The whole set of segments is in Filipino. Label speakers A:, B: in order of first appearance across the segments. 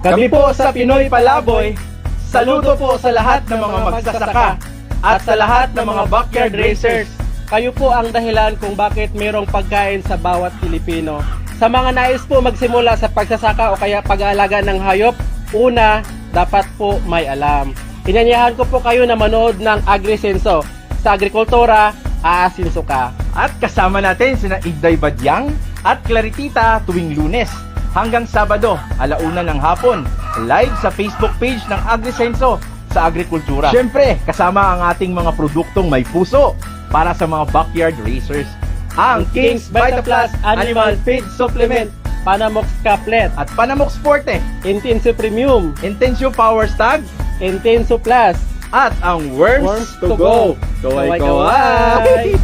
A: Kami po sa Pinoy Palaboy, saludo po sa lahat ng mga magsasaka at sa lahat ng mga backyard racers. Kayo po ang dahilan kung bakit mayroong pagkain sa bawat Pilipino. Sa mga nais po magsimula sa pagsasaka o kaya pag-aalaga ng hayop, una, dapat po may alam. Inanyahan ko po kayo na manood ng AgriSenso. Sa agrikultura, aasinso ka.
B: At kasama natin sina Igday Badyang at Claritita tuwing Lunes hanggang Sabado, 1:00 ng hapon, live sa Facebook page ng AgriSenso sa agrikultura. Siyempre, kasama ang ating mga produktong may puso para sa mga backyard racers.
A: Ang King's Vitaplus Animal Feed Supplement, Panamox Caplet,
B: At Panamox Forte,
A: Intenso Premium,
B: Intensio Power Stag,
A: Intenso Plus,
B: at ang Worms to Go.
A: Kaway-kaway!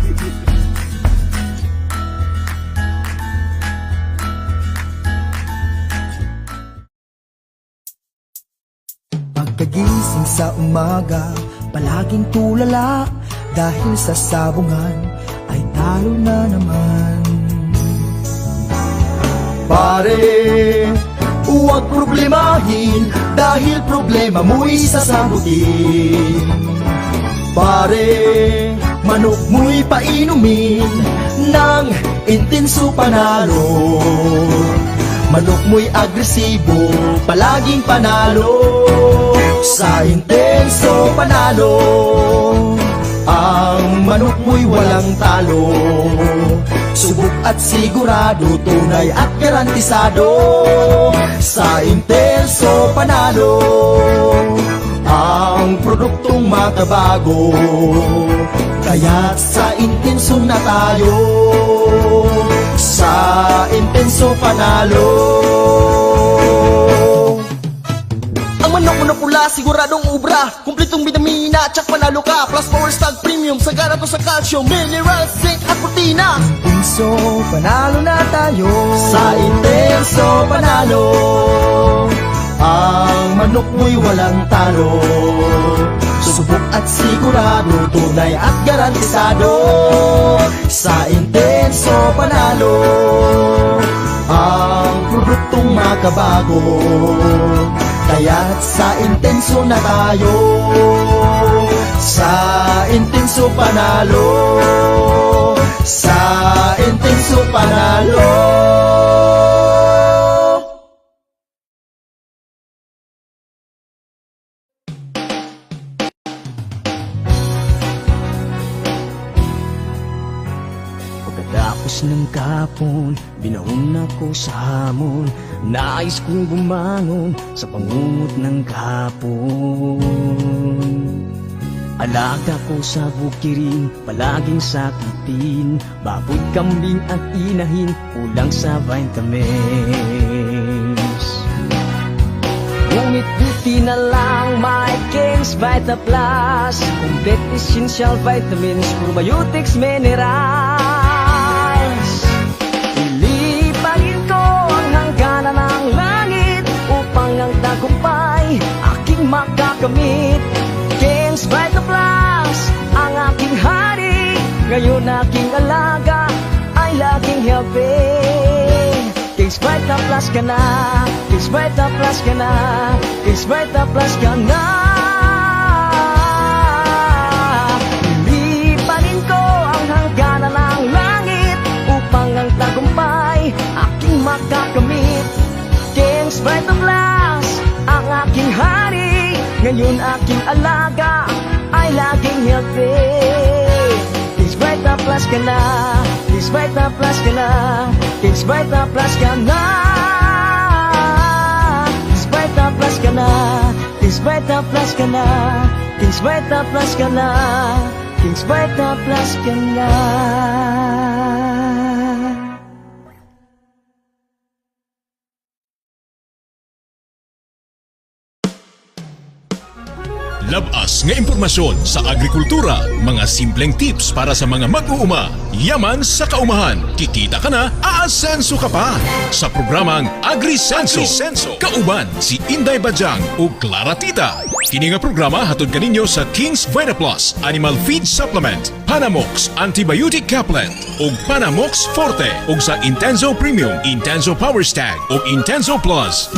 C: Pagkagising sa umaga, palaging tulala dahil sa sabungan ay talo na naman. Pare, huwag problemahin dahil problema mo'y sasagutin. Pare, manok mo'y painumin ng Intenso Panalo. Manok mo'y agresibo, palaging panalo. Sa Intenso Panalo, ang manok mo'y walang talo. Subok at sigurado, tunay at garantisado. Sa Intenso Panalo, ang produktong makabago. Kaya't sa Intenso na tayo, sa Intenso Panalo. Ang manok mo na pula, siguradong ubra, kumpletong vitamina, tsak panalo ka. Plus Power Stag Premium, sagana to sa calcium, minerals, zinc at protina. Intenso Panalo na tayo, sa Intenso Panalo. Ang manok mo'y walang talo. Subok at sigurado, tunay at garantisado. Sa Intenso Panalo, ang produktong makabago. Kaya't sa Intenso na tayo, sa Intenso Panalo, sa Intenso Panalo. Pagkatapos ng kapon, binaon ako sa hamon. Nais kong bumangon sa pangungot ng kapon. Alaga ko sa bukirin, palaging sakitin. Baboy, kambing at inahin, kulang sa vitamins. Ngunit buti na lang may King's Vitaplus, complete essential vitamins, probiotics, minerals. Ilipagin ko ang hangganan ng langit upang ang tagumpay aking makakamit. King's Vitaplus, ang aking hari, ngayon aking alaga ay laging healthy. King's Vitaplus ka na, King's Vitaplus ka na, King's Vitaplus ka na. Ilipanin ko ang hangganan ng langit upang ang tagumpay aking makakamit. King's Vitaplus, ang aking hari, ngayon aking alaga ay laging healthy. King's Vitaplus ka na, King's Vitaplus ka na, King's Vitaplus ka na. King's Vitaplus ka na, King's Vitaplus ka na, King's Vitaplus ka na, King's Vitaplus ka na.
D: Labas nga impormasyon sa agrikultura, mga simpleng tips para sa mga mag-uuma. Yaman sa kaumahan, kikita ka na, aasenso ka pa. Sa programang AgriSenso, kauban si Inday Badyang o Claritita. Kini nga programa hatod kaninyo sa King's Vitaplus Animal Feed Supplement, Panamox Antibiotic Caplet ug Panamox Forte ug sa Intenso Premium, Intenso Power Stag ug Intenso Plus.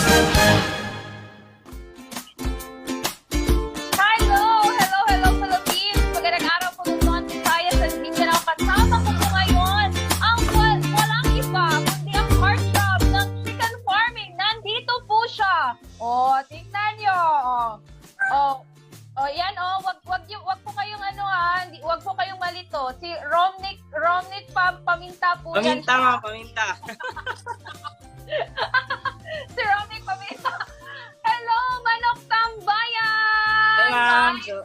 E: paminta.
F: Si Romy Pamita. Hello, Manok Tambayan!
E: Hey, ma'am. So,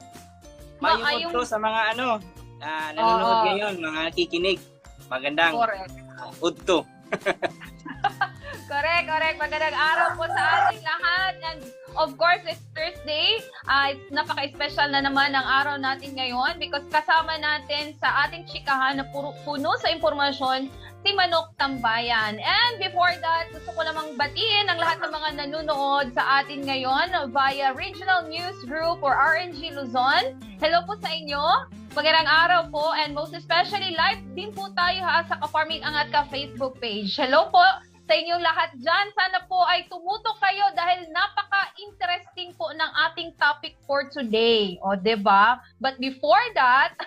F: Maayong-
E: mayong sa mga nanonood
F: Oo.
E: ngayon, mga nakikinig. Magandang
F: Correct.
E: udto.
F: Correct. Magandang araw po sa ating lahat. And of course, it's Thursday. It's napaka-special na naman ang araw natin ngayon because kasama natin sa ating chikahan na puno sa impormasyon si Manok Tambayan. And before that, gusto ko namang batiin ang lahat ng mga nanonood sa atin ngayon via Regional News Group or RNG Luzon. Hello po sa inyo. Magandang araw po and most especially live din po tayo sa Ka-Farming Angat Ka Facebook page. Hello po sa inyong lahat dyan. Sana po ay tumutok kayo dahil napaka-interesting po ng ating topic for today. O, diba? But before that,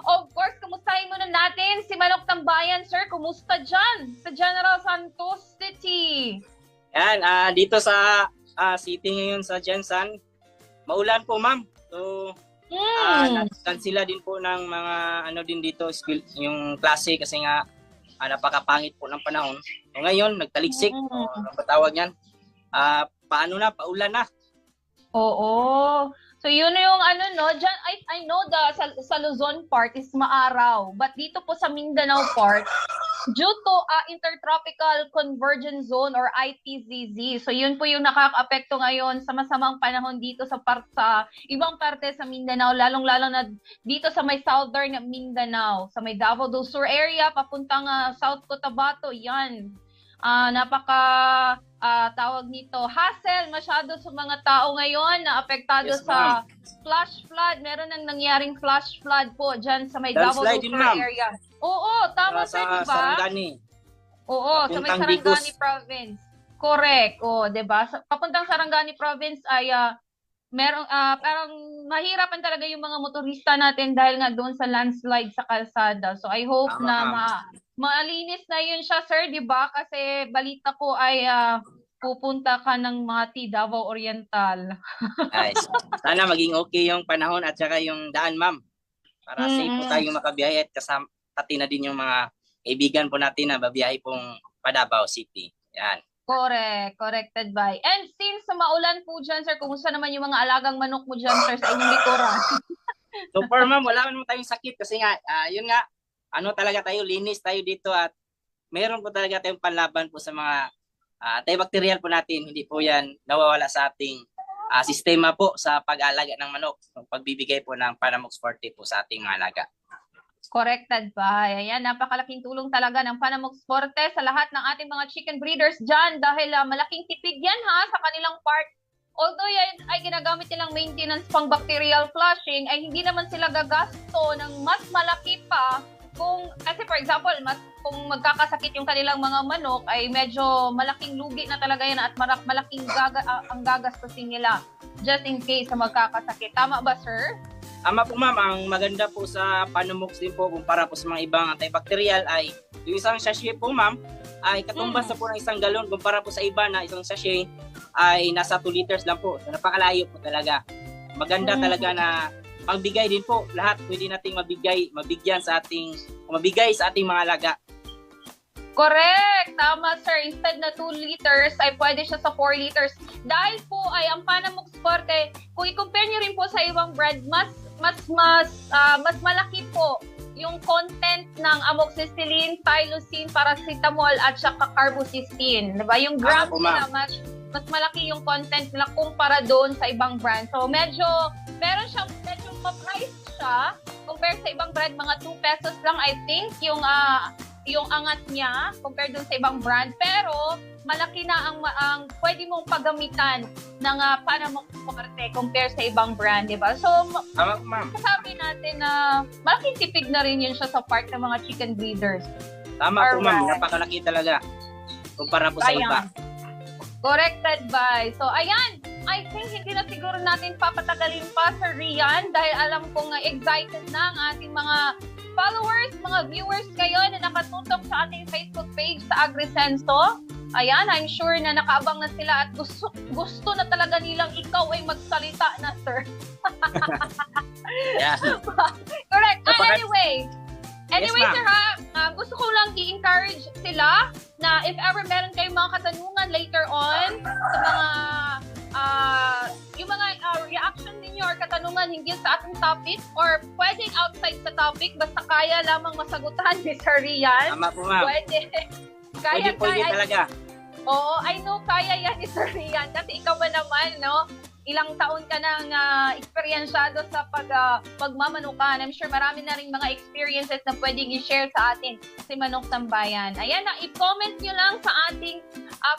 F: of course, kumustahin muna natin si Manok Tambayan. Sir, kumusta dyan sa General Santos City?
E: Yan, dito sa city ngayon sa Jensan, maulan po, ma'am. So, kansila din po ng mga din dito, yung klase kasi nga napakapangit po ng panahon. So, ngayon, nagtaligsik. Ano ba tawag yan? Paano na? Paulan na.
F: Oo. So yun yung dyan, I know sa Luzon part is maaraw. But dito po sa Mindanao part, due to Intertropical Convergence Zone or ITZZ. So yun po yung nakaka-apekto ngayon sa masamang panahon dito sa ibang parte sa Mindanao, lalong-lalo na dito sa may southern Mindanao, sa may Davao do Sur area, papuntang South Cotabato, yan. Tawag nito, hassle masyado sa mga tao ngayon na apektado
E: Yes,
F: sa flash flood. Meron nang nangyaring flash flood po dyan sa may Davao do
E: Landslide din,
F: Sur
E: ma'am.
F: area. Oo, tama sir,
E: Sa
F: diba?
E: Sarangani.
F: Oo, sa may
E: Papuntang
F: Sarangani
E: Bicos.
F: province. Correct. Oo, 'di ba? Papuntang Sarangani province ay parang mahirapan talaga yung mga motorista natin dahil nga doon sa landslide sa kalsada. So I hope
E: Tama,
F: na
E: ma'am.
F: malinis na yun siya, sir, 'di ba? Kasi balita ko ay pupunta ka ng Mati, Davao Oriental.
E: Guys, sana maging okay yung panahon at saka yung daan, ma'am. Para safe po tayong makabiyahe at kasama pati na din yung mga kaibigan po natin na babiyahe pong pa Davao City. Yan.
F: Corrected by. And since maulan po dyan, sir, kumusta naman yung mga alagang manok mo dyan, sir, sa inyong likuran?
E: So far, ma'am, wala naman tayong sakit kasi nga, yun nga, talaga tayo, linis tayo dito at meron po talaga tayong panlaban po sa mga antibacterial po natin. Hindi po yan nawawala sa ating sistema po sa pag-alaga ng manok. Pagbibigay po ng Panamox Forte po sa ating mga alaga.
F: Corrected by. Ayan, napakalaking tulong talaga ng Panamox Forte sa lahat ng ating mga chicken breeders dyan dahil malaking tipid yan sa kanilang part. Although yan ay ginagamit nilang maintenance pang bacterial flushing, ay hindi naman sila gagasto ng mas malaki pa kasi for example, kung magkakasakit yung kanilang mga manok ay medyo malaking lugi na talaga yan at malaking ang gagastusin nila just in case na magkakasakit. Tama ba, sir?
E: Tama po, ma'am. Ang maganda po sa Panamox din po kumpara po sa mga ibang antibacterial ay yung isang sachet po, ma'am, ay katumbas na po ng isang galon kumpara po sa iba na isang sachet ay nasa 2 liters lang po. So, napakalayo po talaga. Maganda talaga na pagbigay din po. Lahat pwede nating mabigay sa ating mga alaga.
F: Correct! Tama, sir. Instead na 2 liters, ay pwede siya sa 4 liters. Dahil po ay ang Panamox Forte, kung i-compare nyo rin po sa ibang brand, mas malaki po yung content ng amoxicillin, phyllosine, paracetamol, at saka carbocysteine. Diba? Yung gram nila, mas malaki yung content nila kumpara doon sa ibang brand. So, medyo ma-price siya compared sa ibang brand. Mga 2 pesos lang, I think, yung angat niya compared doon sa ibang brand. Pero, malaki na ang pwede mong paggamitan ng Panamox Forte compare sa ibang brand, di ba? So,
E: Tama po, ma'am.
F: sabi natin na malaking tipid na rin yun siya sa part ng mga chicken breeders.
E: Tama po, ma'am.
F: Alright.
E: Napakalaki talaga kumpara po sa iba.
F: Corrected by. So, ayan. I think hindi na siguro natin papatagalin pa, Sir Rian, dahil alam kong excited na ang ating mga followers, mga viewers ngayon na nakatutok sa ating Facebook page sa AgriSenso. Ayan, I'm sure na nakaabang na sila at gusto na talaga nilang ikaw ay magsalita na, sir.
E: Yeah.
F: Correct. Anyway, Anyway,
E: ma'am.
F: sir ha, gusto ko lang i-encourage sila na if ever meron kayong mga katanungan later on sa mga yung mga reaction ninyo or katanungan hinggil sa ating topic or pwedeng outside sa topic basta kaya lamang masagutan ni Sir Rian.
E: Tama po, ma'am.
F: Pwede.
E: Pwede talaga.
F: Oo, I know kaya yan ni Sir Rian kasi ikaw ba naman, no? Ilang taon ka nang eksperyensyado sa pagmamanukan. I'm sure marami na rin mga experiences na pwedeng i-share sa atin si Manok Tambayan. Ayan na, i-comment nyo lang sa ating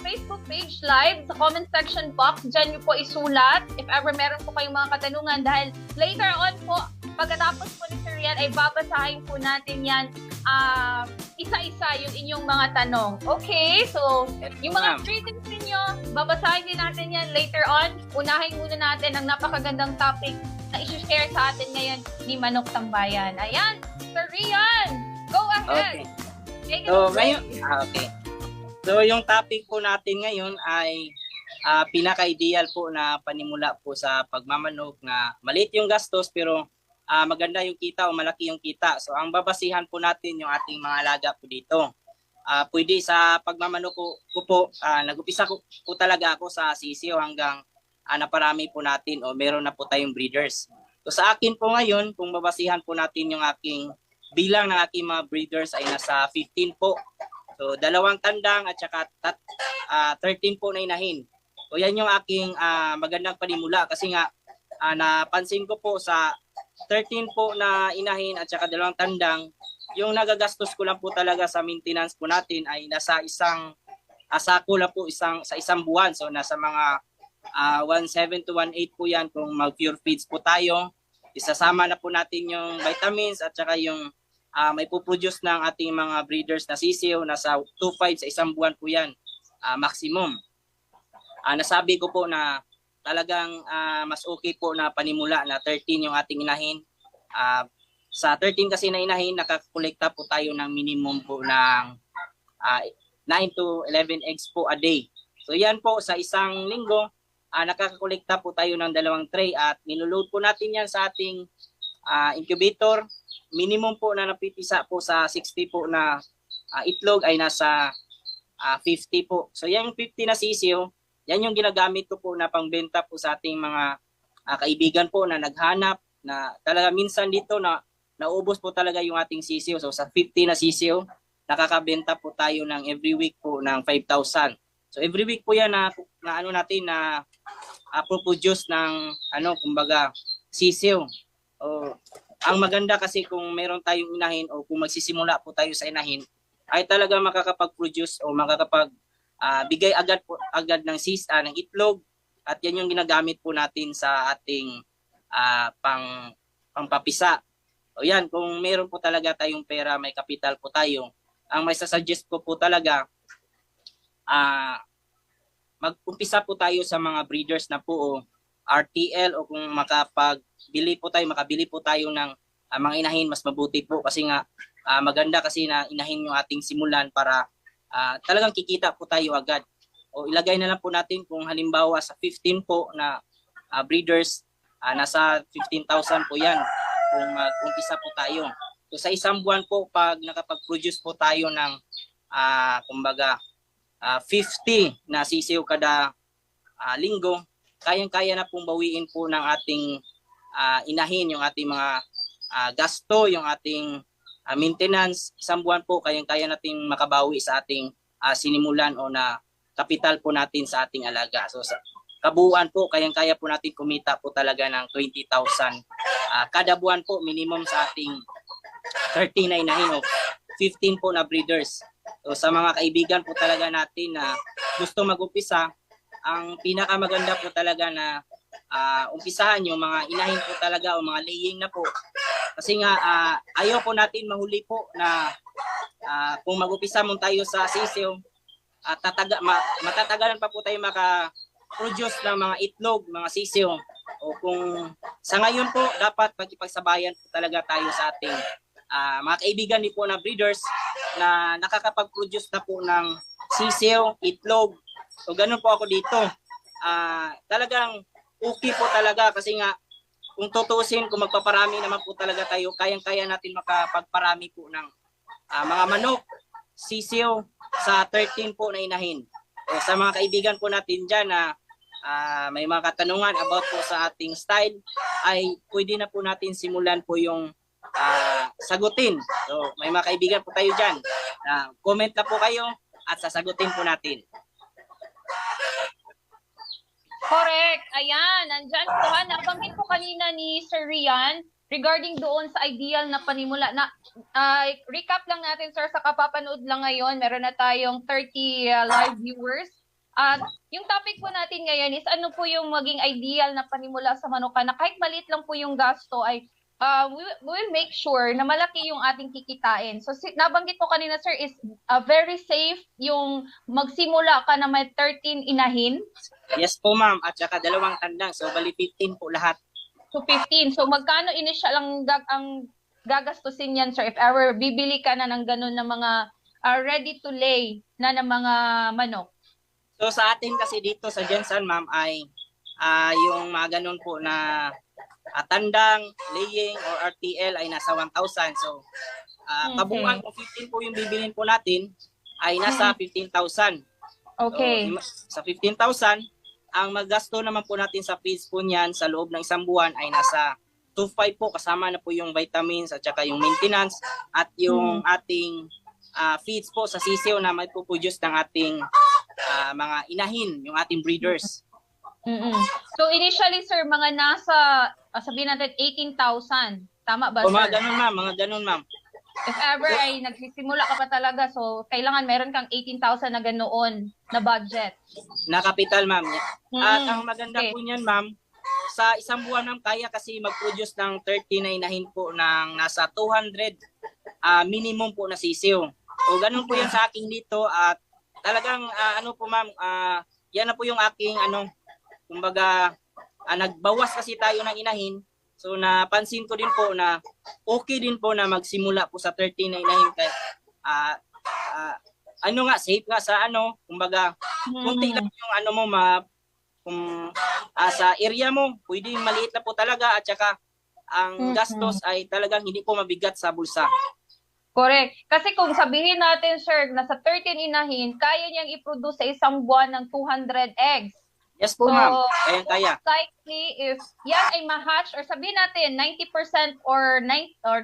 F: Facebook page live sa comment section box. Diyan nyo po isulat if ever meron po kayong mga katanungan dahil later on po, pagkatapos po ni Sir Rian ay babasahin po natin yan isa-isa yung inyong mga tanong. Okay? So, yung mga greetings ninyo, babasahin din natin yan later on. Unahin muna natin ang napakagandang topic na i-share sa atin ngayon ni Manok Tambayan. Ayan, Sir Rian, go ahead.
E: Okay. So, ngayon, okay. So, yung topic po natin ngayon ay pinaka-ideal po na panimula po sa pagmamanok na maliit yung gastos pero maganda yung kita o malaki yung kita. So ang babasihan po natin yung ating mga alaga po dito. Pwede sa pagmamanok ko po, nag-upisa ko po talaga ako sa sisiyo hanggang naparami po natin o meron na po tayong breeders. So sa akin po ngayon, kung babasihan po natin yung aking bilang ng aking mga breeders ay nasa 15 po. So 2 tandang at saka 13 po na inahin. So yan yung aking magandang panimula kasi nga napansin ko po sa 13 po na inahin at saka 2 tandang, yung nagagastos ko lang po talaga sa maintenance po natin ay nasa isang sako lang po sa isang buwan. So nasa mga 1.7 to 1.8 po yan kung mag-pure feeds po tayo. Isasama na po natin yung vitamins at saka yung may puproduce ng ating mga breeders na sisiw. Nasa 2.5 sa isang buwan po yan, maximum. Nasabi ko po na talagang mas okay po na panimula na 13 yung ating inahin. Sa 13 kasi na inahin, nakakolekta po tayo ng minimum po ng 9 to 11 eggs po a day. So yan po sa isang linggo, nakakakolekta po tayo ng 2 tray at niloload po natin yan sa ating incubator. Minimum po na napipisa po sa 60 po na itlog ay nasa 50 po. So yung 50 na sisiyo, yan yung ginagamit ko po na pangbenta po sa ating mga kaibigan po na naghanap na talaga minsan dito na naubos po talaga yung ating sisiyo. So sa 50 na sisiyo, nakakabenta po tayo ng every week po ng 5,000. So every week po yan na ano natin na produce ng kumbaga sisiyo. Ang maganda kasi kung meron tayong inahin o kung magsisimula po tayo sa inahin, ay talaga makakapag-produce o bigay agad ng ng itlog at yan yung ginagamit po natin sa ating pangpapisa. O yan, kung meron po talaga tayong pera, may kapital po tayo, ang may sasuggest ko po talaga, mag-umpisa po tayo sa mga breeders na po o RTL o kung makabili po tayo ng mga inahin, mas mabuti po kasi nga maganda kasi na inahin yung ating simulan para talagang kikita po tayo agad. O ilagay na lang po natin kung halimbawa sa 15 po na breeders, nasa 15,000 po yan kung mag-umpisa po tayo. So sa isang buwan po, pag nakapag-produce po tayo ng kumbaga 50 na sisiw kada linggo, kayang-kaya na pong bawiin po ng ating inahin yung ating mga gasto, yung ating maintenance. Isang buwan po, kayang-kaya nating makabawi sa ating sinimulan o na kapital po natin sa ating alaga. So sa kabuuan po, kayang-kaya po natin kumita po talaga ng 20,000 kada buwan po, minimum sa ating 13 na inahin o 15 po na breeders. So sa mga kaibigan po talaga natin na gusto mag-umpisa, ang pinakamaganda po talaga na umpisahan yung mga inahin po talaga o mga laying na po. Kasi nga ayaw po natin mahuli po na kung mag-upisa mo tayo sa sisiw, matatagalan pa po tayo maka-produce ng mga itlog, mga sisiw. O kung sa ngayon po, dapat magkipagsabayan po talaga tayo sa ating mga kaibigan ni po na breeders na nakakapag-produce na po ng sisiw, itlog. So ganun po ako dito. Talagang okay po talaga kasi nga kung tutusin, kung magpaparami naman po talaga tayo, kayang-kaya natin makapagparami po ng mga manok, sisiw sa 13 po na inahin. Sa mga kaibigan po natin dyan na may mga katanungan about po sa ating style, ay pwede na po natin simulan po yung sagutin. So may mga kaibigan po tayo dyan. Comment na po kayo at sasagutin po natin.
F: Correct. Ayan, nandyan po ha. Nabanggit po kanina ni Sir Rian regarding doon sa ideal na panimula. Recap lang natin, sir, sa kapapanood lang ngayon. Meron na tayong 30 live viewers. At yung topic po natin ngayon is ano po yung maging ideal na panimula sa manukan na kahit maliit lang po yung gasto ay we will make sure na malaki yung ating kikitain. So nabanggit po kanina, sir, is very safe yung magsimula ka na may 13 inahin.
E: Yes po, ma'am. At saka 2 tandang. So bali 15 po lahat.
F: So 15. So magkano initial ang gagastusin yan, sir, if ever bibili ka na ng ganun na mga ready to lay na ng mga manok?
E: So sa atin kasi dito sa Jensen, ma'am, ay yung mga ganun po na tandang, laying, or RTL ay nasa 1,000. So kabuuan kung 15 po yung bibilin po natin ay nasa 15,000.
F: Okay.
E: So, sa 15,000, ang maggasto naman po natin sa feeds po niyan sa loob ng isang buwan ay nasa 2,500 po, kasama na po yung vitamins at saka yung maintenance at yung ating feeds po sa sisiw na may puproduce ng ating mga inahin, yung ating breeders.
F: So initially, sir, mga nasa, sabihin natin 18,000. Tama ba,
E: O,
F: sir?
E: mga ganun, ma'am.
F: If ever ay nagsisimula ka pa talaga, so kailangan meron kang 18,000 na ganoon na budget.
E: Na kapital, ma'am. At ang maganda
F: Okay.
E: po niyan, ma'am, sa isang buwan, ma'am, kaya kasi mag-produce ng 30 na inahin po ng nasa 200 minimum po na sisiw. O ganun po yan sa aking dito at talagang ano po, ma'am, yan na po yung aking kumbaga nagbawas kasi tayo ng inahin. So napansin ko din po na okay din po na magsimula po sa 30 na inahin kaya safe nga sa kumbaga kunti lang yung mo kung sa area mo pwedeng maliit na po talaga at saka ang gastos ay talagang hindi po mabigat sa bulsa.
F: Correct. Kasi kung sabihin natin, sir, na sa 13 inahin, kaya niyang i-produce sa isang buwan ng 200 eggs.
E: Yes po, ma'am. Kaya.
F: Likely, if yan ay ma-hatch, or sabihin natin 90% or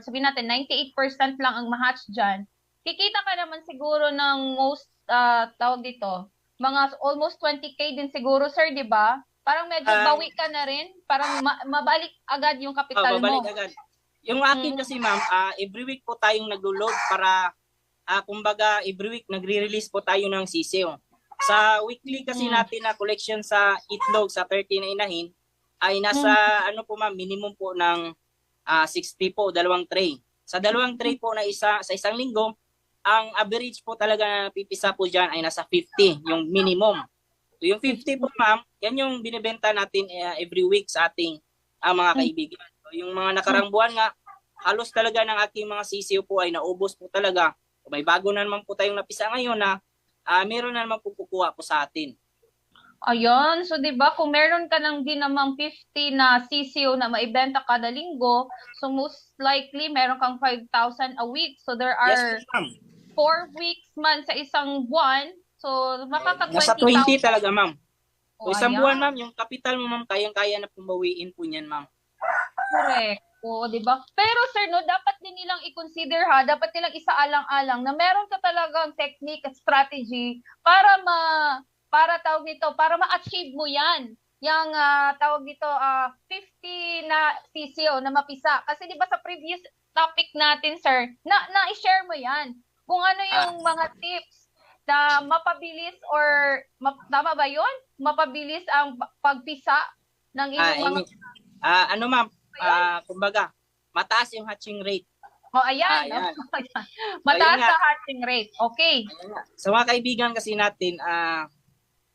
F: sabihin natin 98% lang ang ma-hatch dyan, kikita ka naman siguro ng most, tawag dito, mga almost 20K din siguro, sir, di ba? Parang medyo bawi ka na rin. Parang mabalik agad yung kapital mo.
E: Mabalik agad. Yung akin kasi, ma'am, every week po tayong naglo-load para, kumbaga, every week nagre-release po tayo ng sisiw. Sa weekly kasi natin na collection sa itlog sa 30 na inahin ay nasa ma'am, minimum po ng 60 po, 2 tray. Sa 2 tray po na sa isang linggo, ang average po talaga na pipisa po dyan ay nasa 50, yung minimum. So yung 50 po, ma'am, yan yung binibenta natin every week sa ating mga kaibigan. So yung mga nakarang buwan nga, halos talaga ng aking mga sisiw po ay naubos po talaga. So may bago na naman po tayong napisa ngayon na meron na naman pupukuha po sa atin.
F: Ayun, so 'di ba kung meron ka nang din namang 50 na sisiw na maibenta kada linggo, so most likely meron kang 5,000 a week. So there are
E: Yes, ma'am.
F: 4 weeks man sa isang buwan. So makaka-20,000.
E: Nasa 20 talaga, ma'am. So isang
F: ayan.
E: buwan, ma'am, yung kapital mo, ma'am, kayang-kaya na pumbawiin po niyan, ma'am.
F: Correct. Oo, 'di ba? Pero sir, no, dapat din nilang i-consider dapat nilang isaalang-alang na meron ka talagang technique at strategy para tawag nito, para ma-achieve mo 'yan. Yang tawag dito 50 na sisiyo na mapisa. Kasi 'di ba sa previous topic natin, sir, na-share mo 'yan. Kung ano yung mga tips na mapabilis or tama ba 'yon? Mapabilis ang pagpisa ng inyong mga
E: Ma'am, kumbaga, mataas yung hatching rate.
F: ayan.
E: Ayan.
F: Mataas
E: Ayun nga.
F: sa hatching rate. Okay.
E: Sa mga kaibigan kasi natin,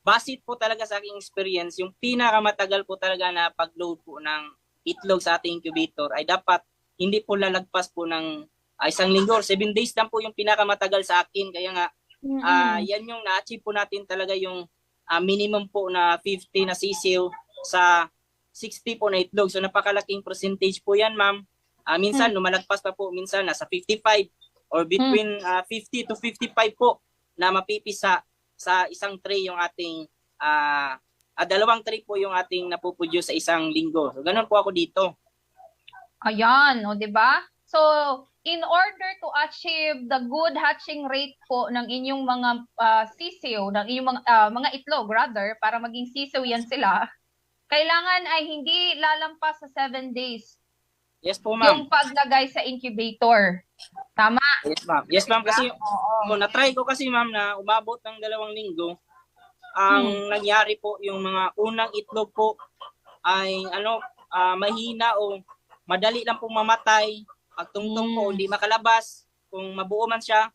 E: basit po talaga sa aking experience, yung pinakamatagal po talaga na pag-load po ng itlog sa ating incubator ay dapat hindi po lalagpas po ng isang linggo. 7 days lang po yung pinakamatagal sa akin. Kaya nga, yan yung na-achieve po natin talaga yung minimum po na 50 na sisiw sa 60 po na itlog. So napakalaking percentage po yan, ma'am. Minsan lumalagpas pa po, minsan nasa 55 or between 50 to 55 po na mapipisa sa isang tray yung ating dalawang tray po yung ating napuproduce sa isang linggo. So ganun po ako dito.
F: Ayan, o, di ba? So, in order to achieve the good hatching rate po ng inyong mga sisiw, ng inyong mga itlog rather, para maging sisiw yan sila, kailangan ay hindi lalampas sa 7 days
E: Yes po, ma'am.
F: yung paglagay sa incubator. Tama?
E: Yes, ma'am. Yes, ma'am. Kasi na-try ko kasi, ma'am, na umabot ng 2 linggo. Ang nangyari po, yung mga unang itlog po ay mahina o madali lang pong mamatay. Pagtungtong po, hindi makalabas. Kung mabuo man siya,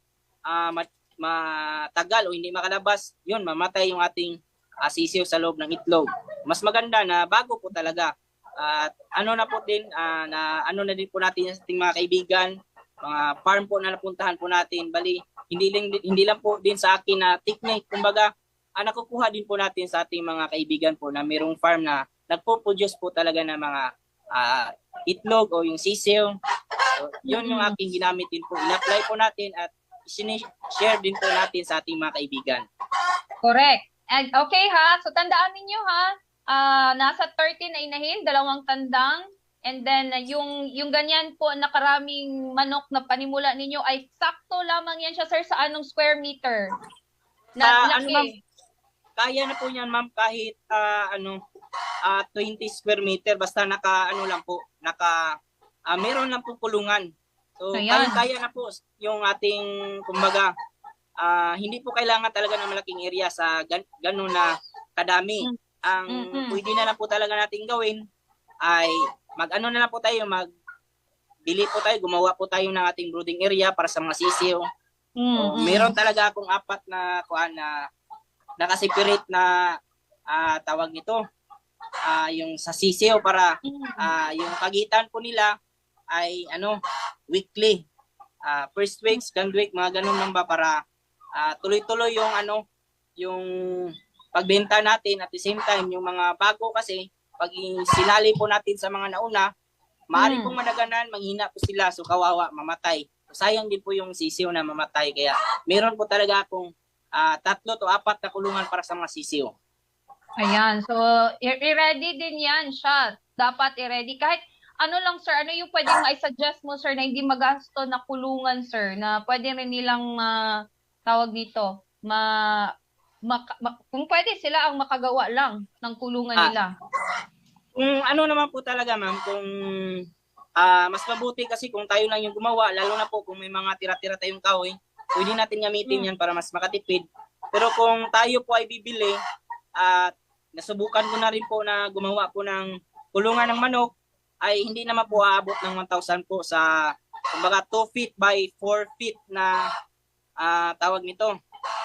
E: matagal o hindi makalabas, yun, mamatay yung ating sisiw sa loob ng itlog. Mas maganda na bago po talaga. At na po din, na din po natin sa ating mga kaibigan, mga farm po na napuntahan po natin. Bali, hindi lang po din sa akin na technique. Kumbaga, nakukuha din po natin sa ating mga kaibigan po na mayroong farm na nagpo-produce po talaga ng mga itlog o yung sisiw. So, yun yung aking ginamit din po. In-apply po natin at share din po natin sa ating mga kaibigan.
F: Correct. And okay ha, so tandaan ninyo ha, nasa 13 na inahin, 2 tandang, and then yung ganyan po na karaming manok na panimula ninyo ay sakto lamang yan siya, sir, sa anong square meter? Na laki.
E: Ma'am, kaya na po yan, ma'am, kahit 20 square meter, basta meron lang po kulungan. So, kaya na po yung ating, kumbaga, hindi po kailangan talaga ng malaking area sa gano'n na kadami. Ang pwede na lang po talaga natin gawin ay na lang po tayo, magbili po tayo, gumawa po tayo ng ating brooding area para sa mga sisiw. So, meron talaga akong 4 na nakaseparate na tawag nito, yung sa sisiw para yung pagitan po nila ay weekly. First week, second week, mga ganun lang ba para tuloy-tuloy yung pagbenta natin. At the same time, yung mga bago kasi, pag sinali po natin sa mga nauna, maaari pong madaganan, manghina po sila, so kawawa, mamatay. So, sayang din po yung sisiw na mamatay. Kaya meron po talaga akong 3 to 4 na kulungan para sa mga sisiw.
F: Ayan, so i-ready din yan siya. Dapat i-ready. Kahit lang, sir, ano yung pwedeng ma-suggest mo, sir, na hindi magasto na kulungan, sir, na pwede rin nilang tawag dito, kung pwede sila ang makagawa lang ng kulungan nila.
E: Kung naman po talaga, ma'am, kung mas mabuti kasi kung tayo lang yung gumawa, lalo na po kung may mga tira-tira tayong kahoy, pwede natin gamitin yan para mas makatipid. Pero kung tayo po ay bibili at nasubukan ko na rin po na gumawa po ng kulungan ng manok, ay hindi naman po aabot ng 1,000 po sa kumbaga 2 feet by 4 feet na tawag nito,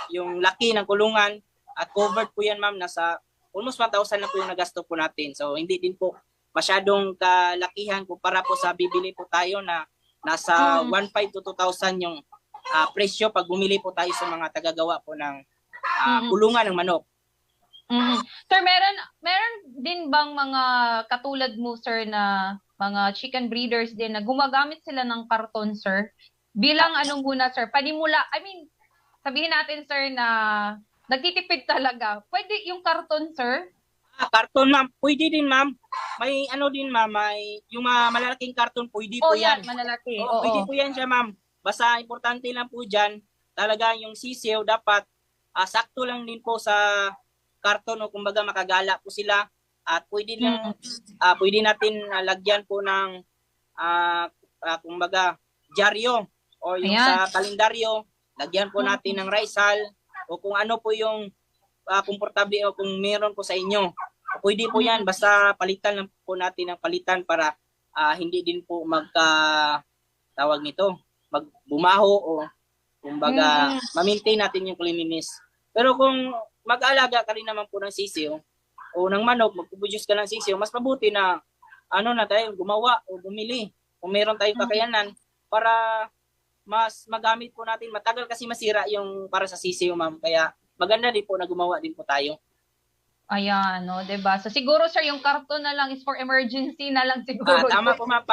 E: yung laki ng kulungan, at covered po yan, ma'am, nasa almost 1,000 na po yung nagasto po natin. So hindi din po masyadong kalakihan kumpara po sa bibili po tayo na nasa 1,500 to 2,000 yung presyo pag bumili po tayo sa mga tagagawa po ng kulungan ng manok.
F: Sir, meron din bang mga katulad mo, sir, na mga chicken breeders din na gumagamit sila ng karton, sir? Bilang muna, sir, panimula, sabihin natin, sir, na nagtitipid talaga. Pwede yung karton, sir?
E: Karton, ma'am. Pwede din, ma'am. May din, ma'am. May yung malalaking karton, pwede po yan.
F: Malalaki.
E: Pwede po yan siya, ma'am. Basta importante lang po dyan, talaga yung sisiw dapat sakto lang din po sa karton o kumbaga makagala po sila, at pwede natin lagyan po ng kumbaga dyaryo o yung sa kalendaryo, lagyan po natin ng rice hull o kung ano po yung komportable o kung meron po sa inyo. Pwede po yan, basta palitan lang po natin ng palitan para hindi din po tawag nito, magbumaho o kumbaga ma-maintain natin yung cleanliness. Pero kung mag-alaga ka rin naman po ng sisiw o ng manok, mag-produce ka ng sisiw, mas mabuti na na tayo gumawa o bumili kung meron tayong kakayanan para mas magamit po natin. Matagal kasi masira yung para sa sisiw, ma'am. Kaya maganda din po na gumawa din po tayo.
F: Ayan, no, 'di ba? So siguro sir, yung karton na lang is for emergency na lang siguro.
E: Tama po ma'am,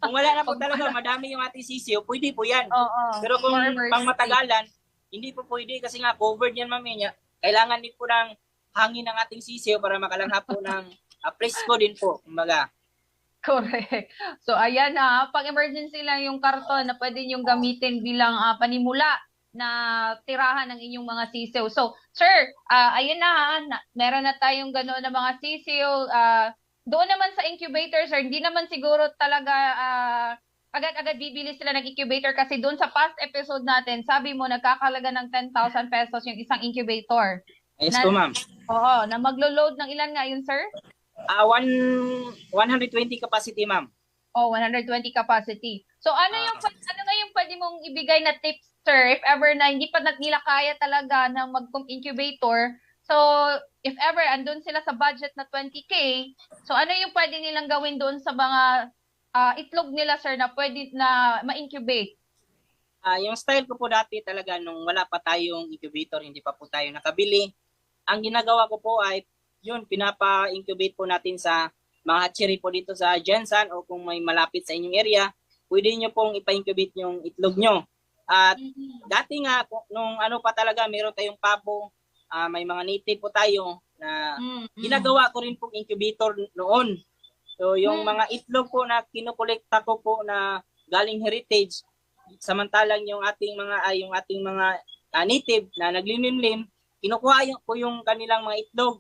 E: kung wala na po talaga, madami yung ating sisiyo, pwede po yan.
F: Oo.
E: Pero kung
F: For emergency.
E: pang matagalan, hindi po pwede kasi nga covered yan ma'am yan. Kailangan din po ng hangin ng ating sisiyo para makalanghap po ng presko din po, kumbaga.
F: Correct. So ayan na, pang emergency lang yung karton na pwede niyong gamitin bilang panimula na tirahan ng inyong mga sisiw. So, sir, ayun na ha, meron na tayong gano'n na mga sisiw. Doon naman sa incubator, sir, hindi naman siguro talaga agad-agad bibili sila ng incubator kasi doon sa past episode natin, sabi mo nagkakalaga ng 10,000 pesos yung isang incubator.
E: Yes po ma'am.
F: Oo, na maglo-load ng ilan nga yun, sir?
E: 120 capacity ma'am.
F: Oh, 120 capacity. So ano nga yung pwede mong ibigay na tips, sir, if ever na hindi pa nila kaya talaga na mag-incubator? So if ever andun sila sa budget na 20K, so ano yung pwede nilang gawin doon sa mga itlog nila, sir, na pwede na ma-incubate?
E: Yung style ko po dati talaga nung wala pa tayong incubator, hindi pa po tayo nakabili. Ang ginagawa ko po ay yun, pinapa-incubate po natin sa mga hatchery po dito sa Jensen o kung may malapit sa inyong area, pwede nyo pong ipa-incubate yung itlog nyo. At dati nga, nung ano pa talaga, meron tayong pabo, may mga native po tayo na ginagawa ko rin pong incubator noon. So yung mga itlog po na kinukolekta ko po na galing heritage, samantalang yung ating mga native na naglimlimlim, kinukuha ko yung kanilang mga itlog.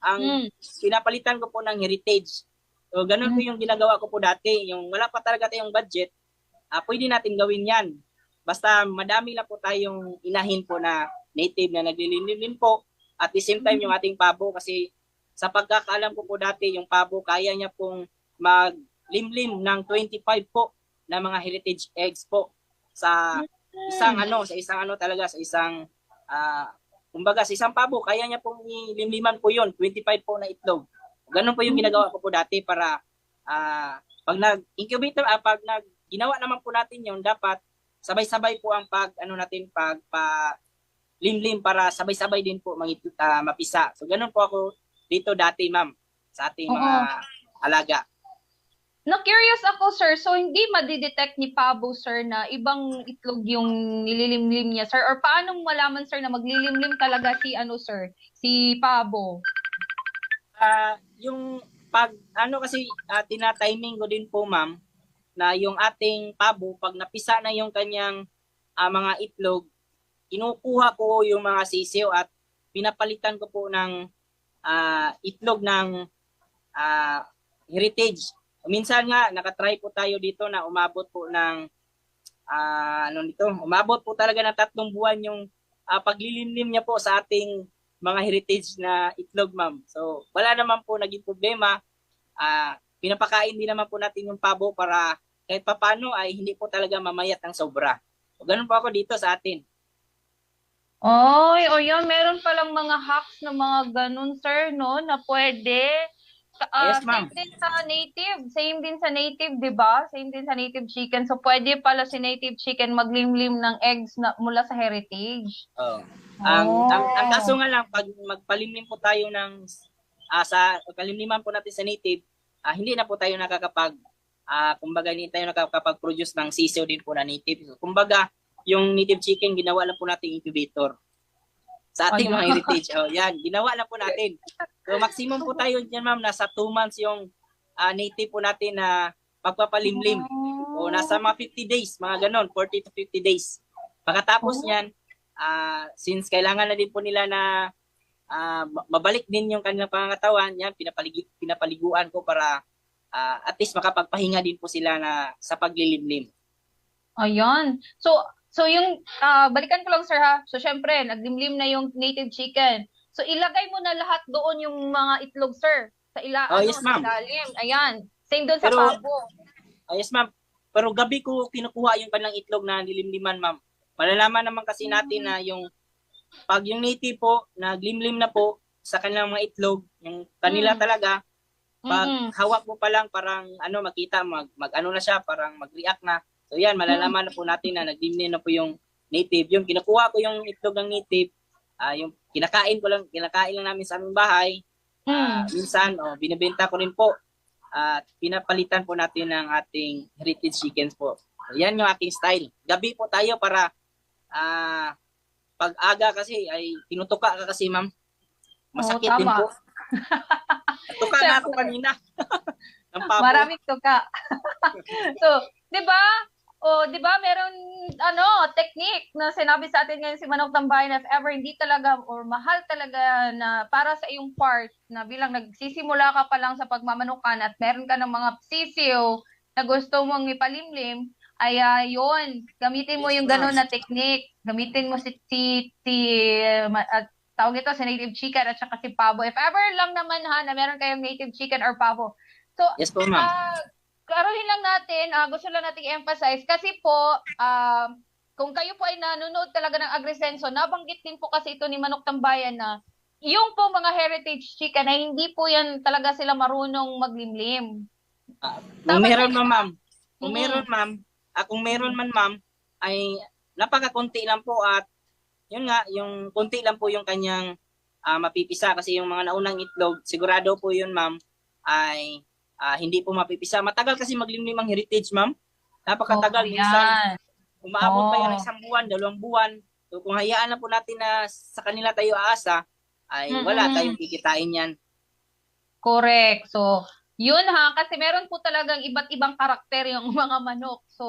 E: Ang pinapalitan ko po ng heritage. So, ganun po yung ginagawa ko po dati. Yung wala pa talaga tayong budget, pwede natin gawin yan. Basta madami lang po tayong inahin po na native na naglilimlim po. At the same time, yung ating pabo. Kasi sa pagkakaalam ko po dati, yung pabo, kaya niya pong maglimlim ng 25 po na mga heritage eggs po. Sa isang kumbaga, sa isang pabo, kaya niya pong ilimliman po yun, 25 po na itlog. Ganun po yung ginagawa ko po dati para pag nag-incubator, ginawa naman po natin yun, dapat sabay-sabay po ang limlim para sabay-sabay din po mapisa. So ganun po ako dito dati, ma'am, sa ating mga alaga.
F: Na-curious ako, sir. So, hindi madidetect ni Pabo, sir, na ibang itlog yung nililimlim niya, sir? Or paano malaman, sir, na maglilimlim talaga si Pabo?
E: Yung kasi tina-timing ko din po, ma'am, na yung ating pabo, pag napisa na yung kanyang mga itlog, kinukuha ko yung mga sisiw at pinapalitan ko po ng itlog ng heritage. Minsan nga, nakatry po tayo dito na umabot po ng, umabot po talaga ng 3 buwan yung paglilimlim niya po sa ating mga heritage na itlog, ma'am. So, wala naman po naging problema. Pinapakain din naman po natin yung pabo para kahit papano ay hindi po talaga mamayat ng sobra. So, ganun po ako dito sa atin.
F: Oy, o yan, meron palang mga hacks na mga ganun, sir, no, na pwede.
E: Yes, ma'am.
F: Same din sa native, 'di ba? Same din sa native chicken. So pwede pala si native chicken maglimlim ng eggs mula sa heritage.
E: Ang kaso nga lang, pag magpalimlim po tayo ng sa palimliman po natin sa native, hindi na po tayo kumbaga hindi tayo nakakapag-produce ng sisiw din po na native. So, kumbaga, yung native chicken ginawa lang po natin incubator. Sa ating mga heritage. Yan, ginawa lang po natin. So maximum po tayo dyan, ma'am, nasa 2 months yung native po natin na pagpapalimlim. O nasa mga 50 days, mga ganon, 40 to 50 days. Pagkatapos niyan, since kailangan na din po nila na mabalik din yung kanilang pangangatawan, yan, pinapaliguan ko para at least makapagpahinga din po sila sa paglilimlim.
F: Ayan. So yung, balikan ko lang, sir, ha? So, syempre, naglimlim na yung native chicken. So, ilagay mo na lahat doon yung mga itlog, sir.
E: Yes, ma'am.
F: Sa ilalim. Ayan. Same doon sa pabo.
E: Yes, ma'am. Pero gabi ko kinukuha yung kanilang itlog na nilimliman, ma'am. Malalaman naman kasi natin na pag yung native po, naglimlim na po sa kanilang mga itlog, yung kanila talaga, pag hawak mo pa lang, parang makita, mag-ano na siya, parang mag-react na. So yan, malalaman na po natin na naglimlim na po yung native. Yung kinukuha ko yung itlog ng native, yung kinakain lang namin sa aming bahay, Minsan, binibenta ko rin po at pinapalitan po natin ng ating heritage chickens po. So, yan yung aking style. Gabi po tayo para pag aga kasi ay tinutuka ka kasi ma'am. Masakit din
F: tama.
E: po. Tuka na ako kanina. Ng pabo.
F: Maraming tuka. So, 'di ba? Di ba meron technique na sinabi sa atin ngayon si Manok Tambayan, if ever hindi talaga or mahal talaga na para sa iyong part na bilang nagsisimula ka pa lang sa pagmamanukan at meron ka ng mga sisiw na gusto mong ipalimlim, ay yun, gamitin mo yung ganun na technique. Gamitin mo tawag ito, si native chicken at saka si pavo. If ever lang naman na meron kayong native chicken or pavo. So,
E: Yes po, ma'am.
F: klaruhin lang natin, gusto lang nating i-emphasize kasi po, kung kayo po ay nanonood talaga ng Agrisenso, nabanggit din po kasi ito ni Manok Tambayan na yung po mga heritage chicken ay hindi po yan talaga sila marunong maglimlim.
E: Kung meron man, ma'am. Kung
F: Mhm.
E: meron, ma'am. Kung meron man, ma'am, ay napakakunti lang po at yun nga, yung kunti lang po yung kanyang mapipisa kasi yung mga naunang itlog, sigurado po yun, ma'am, ay hindi po mapipisa. Matagal kasi maglimlim ang heritage, ma'am. Napakatagal. Minsan, umaabot pa yan ng 1 buwan, 2 buwan. So kung hayaan na po natin na sa kanila tayo aasa, ay wala tayong kikitain yan.
F: Correct. So, yun kasi meron po talagang iba't ibang karakter yung mga manok. So,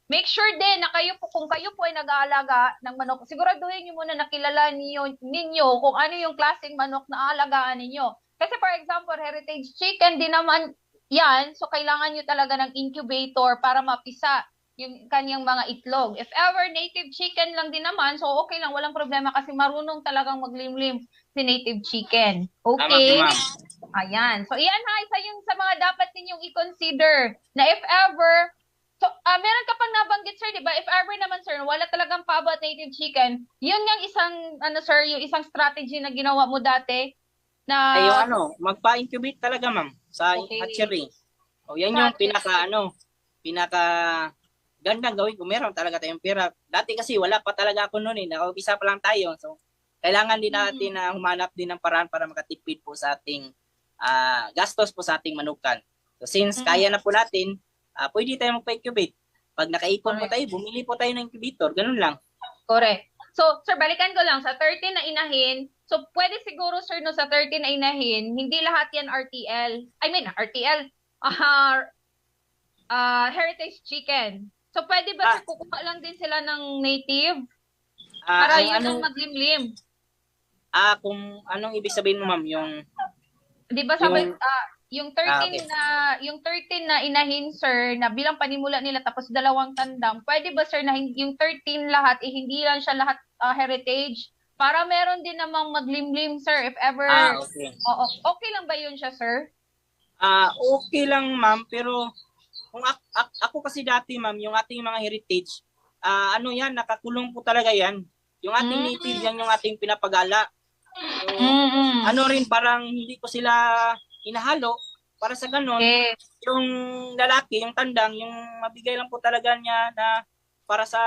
F: make sure din na kung kayo po ay nag-aalaga ng manok, siguraduhin niyo muna na kilala ninyo kung ano yung klaseng manok na aalagaan ninyo. Kasi for example, heritage chicken din naman yan, so kailangan nyo talaga ng incubator para mapisa yung kanyang mga itlog. If ever native chicken lang din naman, so okay lang, walang problema kasi marunong talagang maglimlim si native chicken. Okay?
E: Tama po, ma'am.
F: Ayan. So, iyan isa yung sa mga dapat ninyong i-consider na if ever, so, meron ka pang nabanggit, sir, di ba? If ever naman, sir, wala talagang pabo at native chicken, yun yung isang, sir, yung isang strategy na ginawa mo dati na...
E: Ay, yung magpa-incubate talaga, ma'am, sa hatchery. O, yan yung pinaka gandang gawin kung meron talaga tayong pera. Dati kasi wala pa talaga ako noon nakaumpisa pa lang tayo. So, kailangan din natin na humanap din ng paraan para makatipid po sa ating gastos po sa ating manukan. So, since kaya na po natin, pwede tayo magpa-incubate. Pag nakaipon po tayo, bumili po tayo ng incubator. Ganun lang.
F: Correct. So, sir, balikan ko lang. Sa 13 na inahin, so pwede siguro, sir, no, sa 13 na inahin, hindi lahat yan RTL. Heritage chicken. So, pwede ba sir, kukuha lang din sila ng native? Para yun ang maglimlim.
E: Kung anong ibig sabihin mo, ma'am, yung...
F: Di ba sabi, yung 13 yung 13 na inahin, sir, na bilang panimula nila tapos 2 tandang, pwede ba, sir, na yung 13 lahat, hindi lang siya lahat heritage? Para meron din namang maglimlim, sir, if ever...
E: okay.
F: Okay lang ba yun siya, sir?
E: Okay lang, ma'am, pero kung ako kasi dati, ma'am, yung ating mga heritage, yan, nakakulong po talaga yan. Yung ating native, yan yung ating pinapagala. So, rin, parang hindi ko sila hinahalo para sa ganun.
F: Okay.
E: Yung lalaki, yung tandang, yung mabigay lang po talaga niya na para sa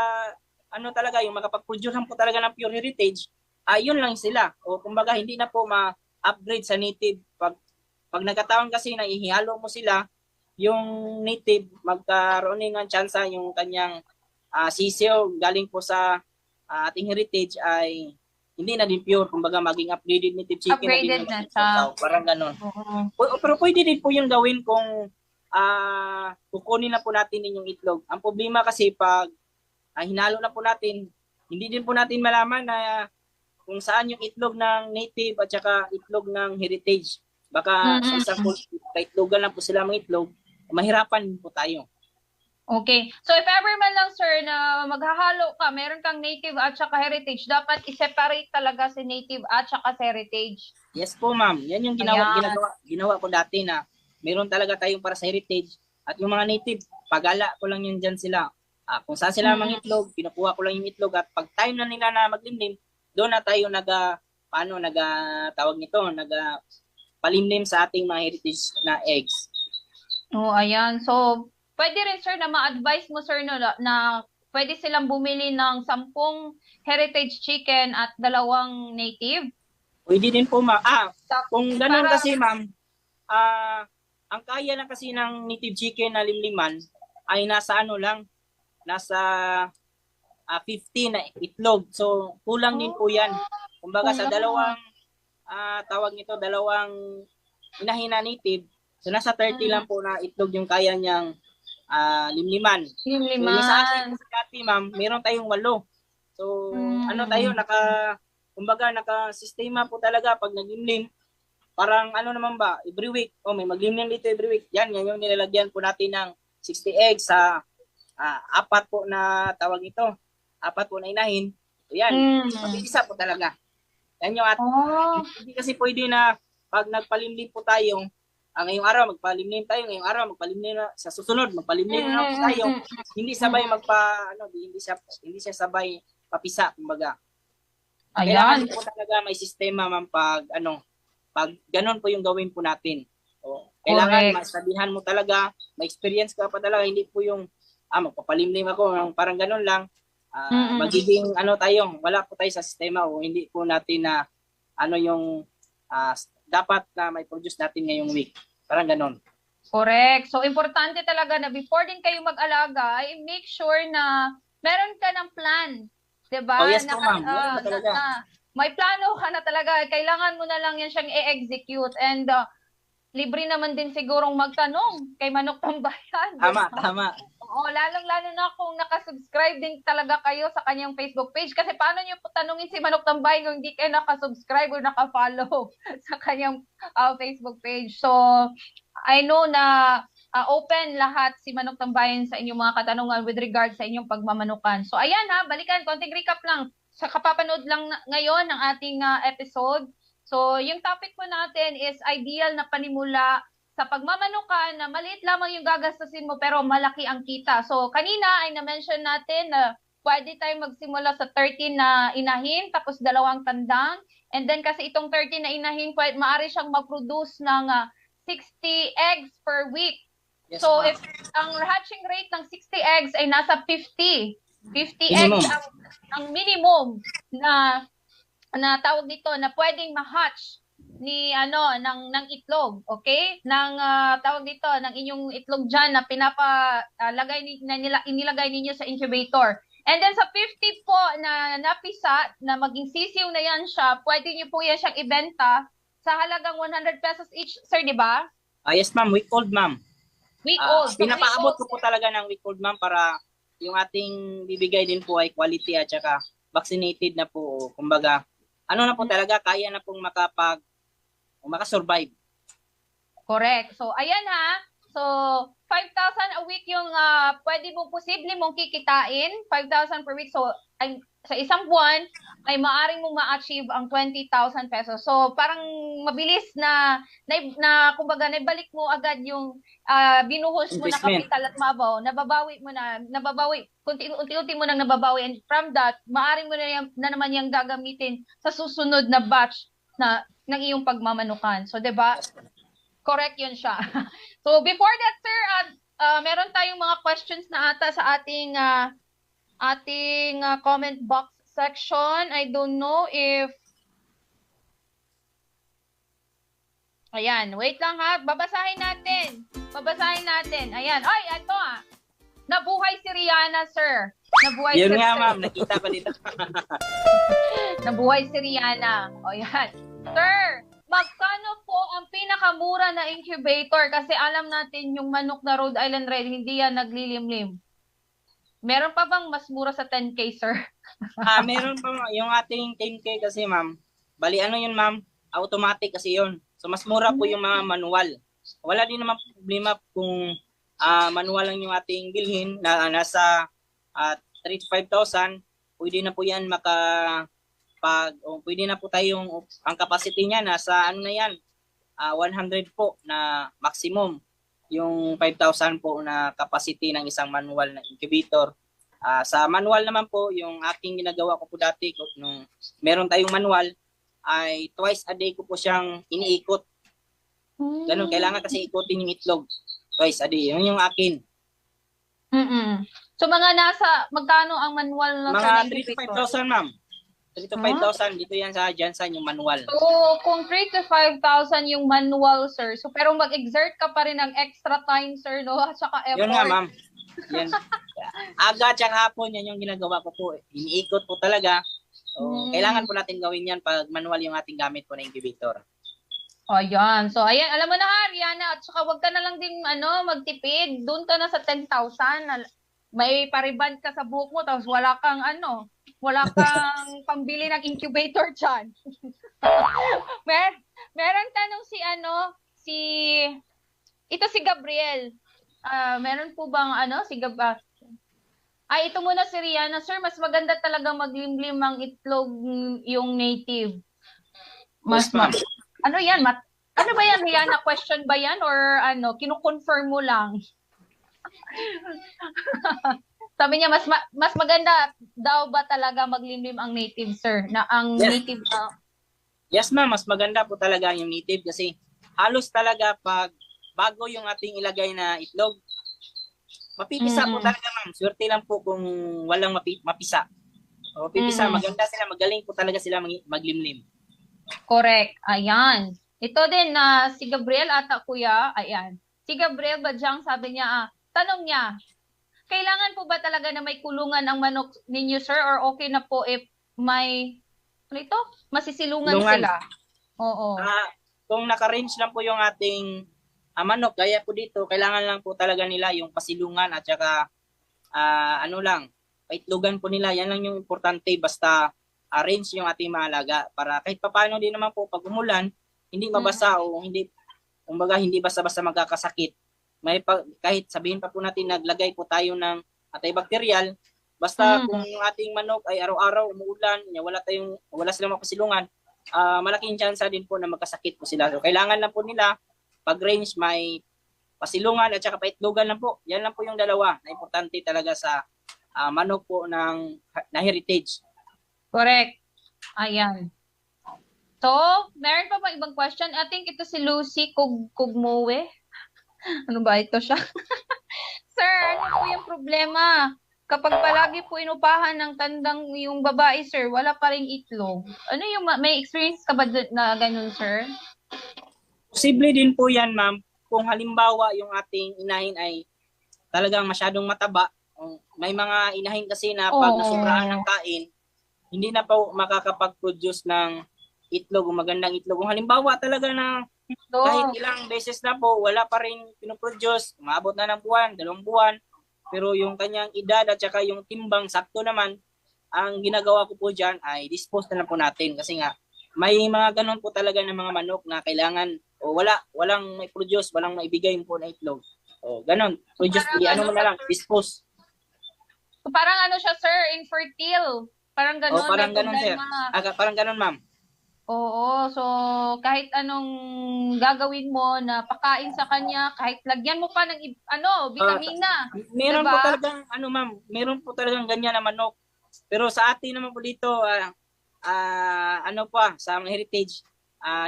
E: talaga, yung makapag-produce lang po talaga ng pure heritage, yun lang sila. O kumbaga, hindi na po ma-upgrade sa native. Pag nagkataon kasi na ihihalo mo sila, yung native, magkaroon ng tsansa yung kanyang sisiyo galing po sa ating heritage ay hindi na din pure, kumbaga maging upgraded native chicken.
F: Upgraded na siya.
E: Parang gano'n. Pero pwede din po yung gawin kung kukunin na po natin yung itlog. Ang problema kasi pag hinalo na po natin, hindi din po natin malaman na kung saan yung itlog ng native at saka itlog ng heritage. Baka sa isang kaitlogan lang po sila mga itlog, mahirapan po tayo.
F: Okay. So if ever man lang, sir, na maghahalo ka, meron kang native at saka heritage, dapat i-separate talaga si native at saka si heritage.
E: Yes po, ma'am. Yan yung ginawa ko dati na meron talaga tayong para sa heritage at yung mga native, pagala ko lang yun dyan sila. Kung saan sila mga itlog, pinukuha ko lang yung itlog at pag time na nila na maglimlim, doon na tayo palimlim sa ating mga heritage na eggs.
F: Ayan. So, pwede rin, sir, na ma-advise mo, sir, na pwede silang bumili ng 10 heritage chicken at 2 native.
E: Pwede din po ma'am. Kung ganun
F: Para-
E: kasi ma'am, ang kaya lang kasi ng native chicken na limliman ay nasa ano lang, nasa 50 na itlog. So, kulang din po yan. Kumbaga sa
F: Kulang.
E: dalawang, tawag nito, dalawang inahin na native, so nasa 30 lang po na itlog yung kaya niyang limliman.
F: Yung
E: So, yung sa akin
F: liman.
E: sa dati, ma'am, meron tayong 8. So, ano tayo, kumbaga, naka-sistema po talaga pag naglimlim. Parang ano naman ba, every week, may maglimlim dito every week. Yan yung nilalagyan po natin ng 60 eggs sa 4 po na tawag ito. 4 po na inahin. So, yan, mabilisa po talaga. Yan yung hindi kasi pwede na pag nagpalimlim po tayo, ngayong araw magpalimlim tayo, ngayong araw magpalimlim na, sa susunod magpalimlim na po tayo. Hindi sabay hindi siya sabay papisa, kumbaga. Kailangan
F: Ayan.
E: po talaga may sistema ma'am pag ganun po yung gawin po natin. So, kailangan
F: Correct.
E: masabihan mo talaga, may experience ka pa talaga, hindi po yung magpapalimlim ako, parang ganun lang. Magiging tayo, wala po tayo sa sistema o hindi po natin na yung dapat na may produce natin ngayong week. Parang ganun.
F: Correct. So, importante talaga na before din kayo mag-alaga, make sure na meron ka ng plan. Diba?
E: Oh, yes po, ma'am. Meron ka talaga.
F: May plano ka na talaga. Kailangan mo na lang yan siyang i-execute. And libre naman din sigurong magtanong kay Manok Tambayan.
E: Tama.
F: Oo, lalong-lalo na kung nakasubscribe din talaga kayo sa kanyang Facebook page. Kasi paano niyo po tanungin si Manok Tambayan kung hindi kayo nakasubscribe o nakafollow sa kanyang Facebook page. So, I know na open lahat si Manok Tambayan sa inyong mga katanungan with regard sa inyong pagmamanukan. So, ayan balikan, konting recap lang. Sa kapapanood lang ngayon ng ating episode. So, yung topic po natin is ideal na panimula sa pagmamanukan na maliit lamang yung gagastusin mo pero malaki ang kita. So, kanina ay na-mention natin na pwede tayong magsimula sa 13 na inahin tapos 2 tandang. And then kasi itong 13 na inahin, maaari siyang mag-produce ng 60 eggs per week.
E: Yes,
F: So,
E: ma'am.
F: if ang hatching rate ng 60 eggs ay nasa 50
E: Minimum.
F: eggs ang minimum na tawag dito na pwedeng ma-hatch ng itlog, okay? Tawag dito ng inyong itlog diyan na inilagay ninyo sa incubator. And then sa 50 po na napisa na maging sisiw na yan siya, pwede niyo po yan siyang ibenta sa halagang 100 pesos each, sir, di ba?
E: Yes, ma'am. Week old, ma'am.
F: Week old. So,
E: Pinapaabot
F: week
E: ko po talaga ng week old, ma'am, para yung ating bibigay din po ay quality at saka vaccinated na po. Kumbaga, na po talaga, kaya na pong makasurvive.
F: Correct. So, ayan So, 5,000 a week yung pwede mo, posible mong kikitain. 5,000 per week. So, sa isang buwan, ay maaring mong ma-achieve ang 20,000 pesos. So, parang mabilis na kumbaga, naibalik mo agad yung binuhos mo na
E: Investment.
F: kapital at mabaw. Nababawi. Unti-unti mo nang nababawi. And from that, maaring mo na naman yung gagamitin sa susunod na batch ng iyong pagmamanukan. So, 'di ba? Correct 'yun siya. So, before that, sir, meron tayong mga questions na ata sa ating comment box section. I don't know if Ayan, wait lang babasahin natin. Ayan. Ay, ito Nabuhay si Rihanna, sir. Nabuhay
E: Yun
F: si
E: nga,
F: sir.
E: ma'am. Nakita ko dito.
F: Nabuhay si Rihanna. O yan. Sir, magkano po ang pinakamura na incubator? Kasi alam natin yung manok na Rhode Island Red, hindi yan naglilimlim. Meron pa bang mas mura sa 10K, sir?
E: Meron pa yung ating 10K kasi, ma'am. Bali, yun, ma'am? Automatic kasi yun. So, mas mura po yung mga manual. Wala din naman problema kung manual lang yung ating bilhin na nasa 3,000 to 5,000. Pwede na po yan pwede na po tayong ang capacity niya nasa 100 po na maximum. Yung 5,000 po na capacity ng isang manual na incubator. Sa manual naman po, yung aking ginagawa ko po dati, nung meron tayong manual, ay twice a day ko po siyang iniikot. Ganun, kailangan kasi ikutin yung itlog. Twice a day. Yun yung akin.
F: So, magkano ang manual na
E: Mga 3,000 to 5,000, ma'am. 3 to 5,000 dito yan sa Jansan yung manual.
F: So, kung 3 to 5,000 yung manual, sir, so pero mag-exert ka pa rin ng extra time, sir, no? At saka effort.
E: Yun nga, ma'am. Yan. Aga at hapon, yan yung ginagawa ko po. Iniikot po talaga. So, kailangan po natin gawin yan pag manual yung ating gamit po na incubator.
F: Ayan. So, ayan. Alam mo na, Rihanna, at saka wag ka na lang din, magtipid. Doon ka na sa 10,000. May pariband ka sa buhok mo, tapos wala kang, wala kang pambili ng incubator dyan. Meron tanong ito si Gabriel. Meron po bang, ito muna si Rihanna. Sir, mas maganda talaga maglimlim ang itlog yung native.
E: Yes, ma'am.
F: Ano yan? Ano ba yan, Rihanna? Question ba yan? Or kinu-confirm mo lang? Sabi niya, mas maganda daw ba talaga maglimlim ang native, sir? Na ang native
E: Yes, ma'am. Mas maganda po talaga yung native kasi halos talaga pag bago yung ating ilagay na itlog, mapipisa po talaga, ma'am. Swerte lang po kung walang mapisa. O, pipisa, maganda sila. Magaling po talaga sila maglimlim.
F: Correct. Ayan. Ito din si Gabriel ata kuya. Ayan. Si Gabriel Badyang sabi niya, tanong niya, kailangan po ba talaga na may kulungan ang manok ninyo, sir? Or okay na po if may, masisilungan sila? Oo.
E: Kung naka-range lang po yung ating manok, gaya po dito, kailangan lang po talaga nila yung pasilungan at saka paitlugan po nila. Yan lang yung importante, basta range yung ating maalaga para kahit papaano din naman po pag umulan, hindi mabasa o hindi basta-basta magkakasakit. Kahit sabihin pa po natin naglagay po tayo ng antibacterial, basta kung yung ating manok ay araw-araw umuulan, wala silang mapasilungan, malaking chance din po na magkasakit po sila. So kailangan lang po nila pag range may pasilungan at saka paitlugan lang po. Yan lang po yung dalawa na importante talaga sa manok po na heritage.
F: Correct. Ayan. So, meron pa bang ibang question? I think ito si Lucy Kugmowe. Ano ba ito siya? Sir, ano po yung problema? Kapag palagi po inupahan ng tandang yung babae, sir, wala pa ring itlog. Ano yung, may experience ka ba na ganun, sir?
E: Posible din po yan, ma'am. Kung halimbawa yung ating inahin ay talagang masyadong mataba, may mga inahin kasi na pag nasubrahan ng kain, hindi na po makakapag-produce ng itlog o magandang itlog. Kung halimbawa talaga na kahit ilang beses na po, wala pa rin pinoproduce, umabot na ng buwan, 2 buwan, pero yung kanyang edad at saka yung timbang sakto naman, ang ginagawa ko po dyan ay dispose na lang po natin kasi nga may mga ganun po talaga ng mga manok na kailangan o walang may produce, walang maibigay po na itlog. O ganun, produce, mo na lang, dispose.
F: So, parang siya, sir, infertile. Parang ganun.
E: Parang ganun, sir. Parang ganun, ma'am.
F: Oo, so kahit anong gagawin mo na pakain sa kanya, kahit lagyan mo pa ng bitamina.
E: Meron
F: diba?
E: po talagang ma'am, meron po talagang ganyan na manok. Pero sa atin naman po dito sa mga heritage,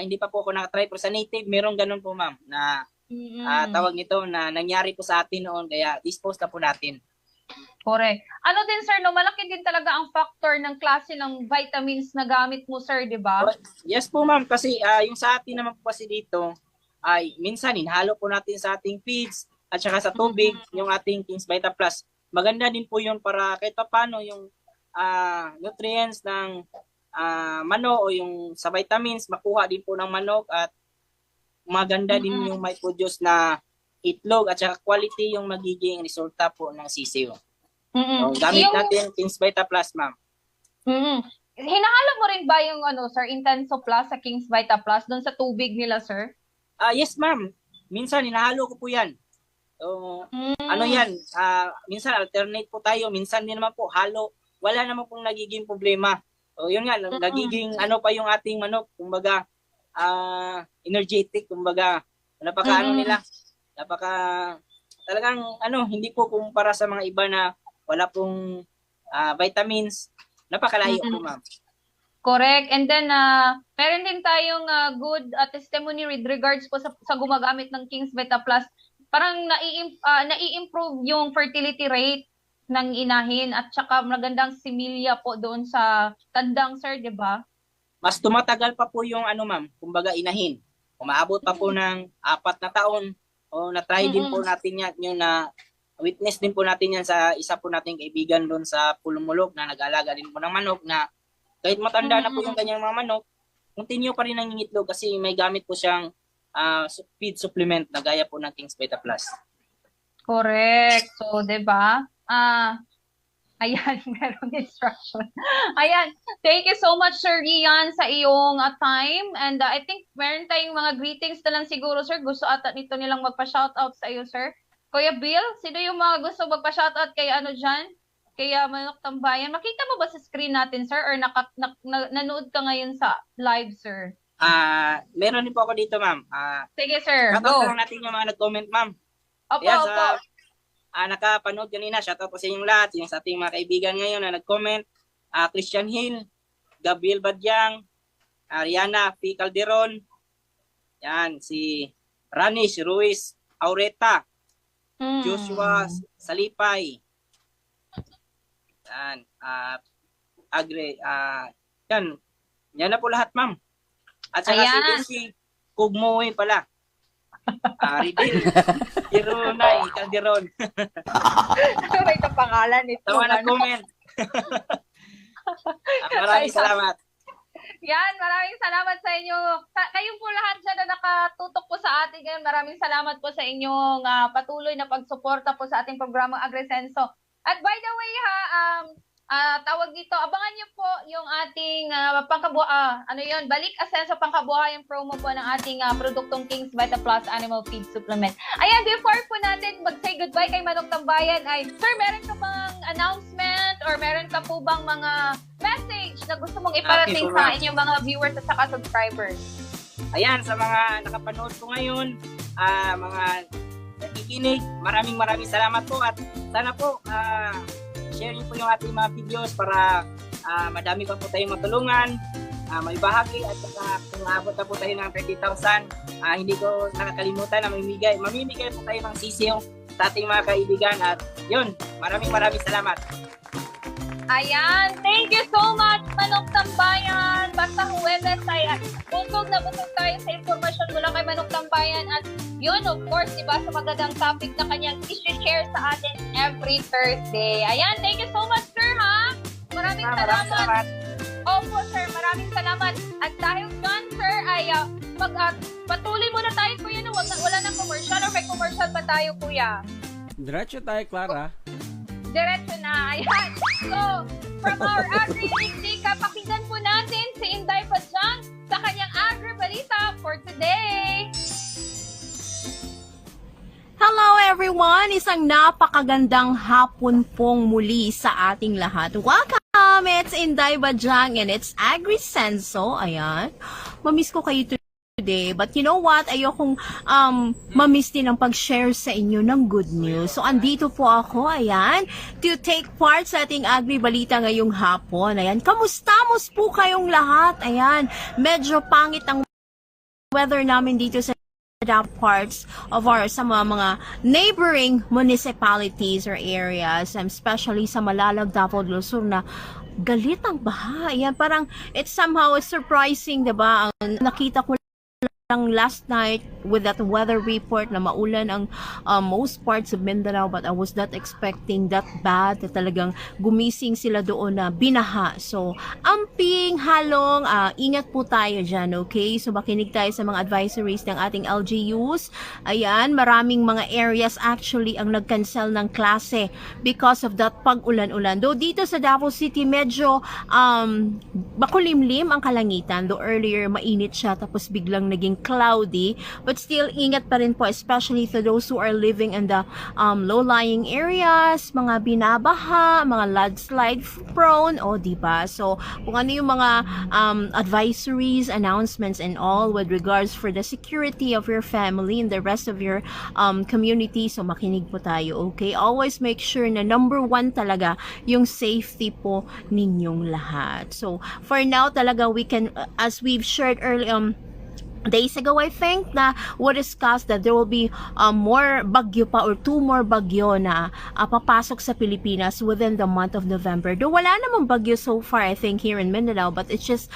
E: hindi pa po ako nakatry, pero sa native meron ganun po, ma'am, na tawag nito na nangyari po sa atin noon, kaya dispose na po natin.
F: Correct. Ano din, sir, malaki din talaga ang factor ng klase ng vitamins na gamit mo, sir, di ba?
E: Yes po, ma'am, kasi yung sa atin naman po kasi dito ay minsan hinalo po natin sa ating feeds at saka sa tubig yung ating King's Vita Plus. Maganda din po yun para kahit paano yung nutrients ng manok o yung sa vitamins makuha din po ng manok at maganda din yung may produce na itlog at saka quality yung magiging resulta po ng sisiw. So, gamit natin King's Vita Plus, ma'am.
F: Hinahalo mo rin ba yung sir, Intenso Plus sa King's Vita Plus doon sa tubig nila, sir?
E: Yes, ma'am. Minsan hinahalo ko po yan. So, yan? Minsan alternate po tayo, minsan din naman po halo. Wala naman pong nagiging problema. So, yun nga, nagiging pa yung ating manok, kumbaga energetic, kumbaga nila. Talagang hindi po kumpara sa mga iba na wala pong vitamins. Napakalayo po, ma'am.
F: Correct. And then, meron din tayong good testimony with regards po sa gumagamit ng King's Vita Plus. Parang nai-improve yung fertility rate ng inahin at saka magandang similya po doon sa tandang, sir, di ba?
E: Mas tumatagal pa po yung ano ma'am, kumbaga inahin. Umaabot pa po ng 4 na taon o na-try din po natin yan, yung na witness din po natin yan sa isa po nating kaibigan doon sa Pulumulok na nag-alaga din po ng manok na kahit matanda na po yung kanyang mga manok, continue pa rin ang itlog kasi may gamit po siyang feed supplement na gaya po ng King's Beta Plus.
F: Correct. So, di ba? Ayan, merong instruction. Ayan, thank you so much, Sir Rian, sa iyong time. And I think meron tayong mga greetings na lang siguro, sir. Gusto ata nito nilang magpa-shoutout sa iyo, sir. Kuya Bill, sino yung mga gusto magpa-shoutout kay ano dyan? Kaya Manok Tambayan. Makita mo ba sa screen natin, sir? Or nanood ka ngayon sa live, sir?
E: Meron din po ako dito, ma'am.
F: Sige, sir.
E: Shoutout
F: Go.
E: lang natin yung mga nag-comment, ma'am.
F: Opo,
E: Ayan,
F: opo.
E: nakapanood kanina, shoutout po sa inyong lahat, yung sa ating mga kaibigan ngayon na nag-comment, Christian Hill, Gabriel Badyang, Ariana P. Calderon, yan, si Ranish Ruiz Aureta, Joshua Salipay, yan, yan na po lahat, ma'am. At saka si
F: Ayan.
E: Lucy Kugmoy pala. Ridin, Irunay, Calderon.
F: May kapangalan nito.
E: Sa mga nag-comment. Maraming salamat.
F: Yan, maraming salamat sa inyo. Kayong po lahat dyan na nakatutok po sa atin ngayon. Maraming salamat po sa inyong patuloy na pagsuporta po sa ating programang Agrisenso. At by the way tawag dito, abangan niyo po yung ating Balik Asenso Pangkabuhayan promo po ng ating produktong King's Beta Plus Animal Feed Supplement. Ayan, before po natin mag-say goodbye kay Manok Tambayan, sir, meron ka bang announcement or meron ka po bang mga message na gusto mong iparating sa inyong mga viewers at saka subscribers?
E: Ayan, sa mga nakapanood po ngayon, mga nakikinig, maraming salamat po at sana po share niyo po yung ating mga videos para madami pa po tayong matulungan, may bahagi at kung aabot na po tayo ng 30,000, hindi ko nakakalimutan na mamimigay po tayo ng sisiyo sa ating mga kaibigan at yun, maraming salamat.
F: Ayan, thank you so much, Manok Tambayan. Basta Huwebes ay busog na busog tayo sa impormasyon mula kay Manok Tambayan. At yun, of course, diba, sa magandang topic na kanyang i-share sa atin every Thursday. Ayan, thank you so much, sir, ha? Maraming salamat. Opo, sir, maraming salamat. At dahil dyan, sir, ay patuloy muna tayo, kuya, no? Wala nang commercial or may commercial pa tayo, kuya?
A: Diretso tayo, Clara.
F: Diretso na. Ayan. So, from our Agri-Balita, pakinggan po natin si Inday Badyang sa kanyang Agri-Balita for today.
G: Hello everyone! Isang napakagandang hapon pong muli sa ating lahat. Welcome! It's Inday Badyang and it's Agrisenso. Ayan. Mamiss ko kayo today. But you know what? Ayokong mamiss din ang pag-share sa inyo ng good news. So, andito po ako, ayan, to take part sa ating Agri-Balita ngayong hapon. Ayan. Kamusta-mus po kayong lahat? Ayan. Medyo pangit ang weather namin dito sa parts of sa mga neighboring municipalities or areas, especially sa Malalag, Davao del Sur na galit ang baha. Ayan, parang it's somehow surprising, diba? Ang nakita ko lang last night with that weather report na maulan ang most parts of Mindanao, but I was not expecting that bad, na talagang gumising sila doon na binaha. So, amping, halong, ingat po tayo dyan, okay? So, makinig tayo sa mga advisories ng ating LGUs. Ayan, maraming mga areas actually ang nag-cancel ng klase because of that pag-ulan-ulan. Though dito sa Davao City, medyo makulimlim ang kalangitan. Though earlier, mainit siya, tapos biglang naging cloudy, but still ingat pa rin po, especially to those who are living in the low-lying areas, mga binabaha, mga landslide prone, diba? So, kung ano yung mga advisories, announcements, and all with regards for the security of your family and the rest of your community, so makinig po tayo, okay? Always make sure na number one talaga yung safety po ninyong lahat. So, for now talaga we can, as we've shared earlier, days ago, I think, na we discussed that there will be more bagyo pa or 2 more bagyo na papasok sa Pilipinas within the month of November. Though wala namang bagyo so far, I think, here in Mindanao, but it's just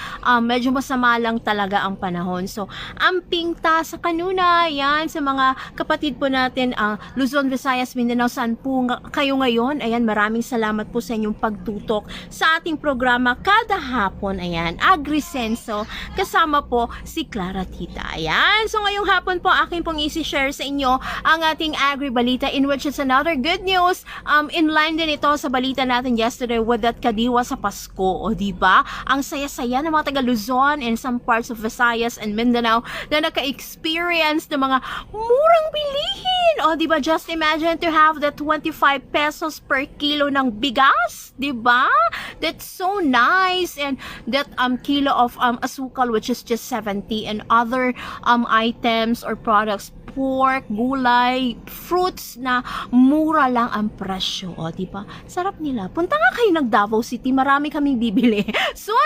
G: medyo masama lang talaga ang panahon. So, amping ta sa kanuna, yan, sa mga kapatid po natin, Luzon, Visayas, Mindanao, saan po kayo ngayon? Ayan, maraming salamat po sa inyong pagtutok sa ating programa kada hapon. Ayan, AgriSenso, kasama po si Clara Tita. Ayan. So ngayong hapon po akin pong isi-share sa inyo ang ating agri-balita, in which it's another good news. In line din ito sa balita natin yesterday with that kadiwa sa Pasko. O diba? Ang saya-saya ng mga taga Luzon and some parts of Visayas and Mindanao na naka-experience ng mga murang bilihin. O diba? Just imagine to have the 25 pesos per kilo ng bigas. Diba? That's so nice. And that kilo of asukal, which is just 70, and other items or products, pork, gulay, fruits na mura lang ang presyo. O, diba? Sarap nila. Punta nga kayo ng Davao City, marami kaming bibili. Soon,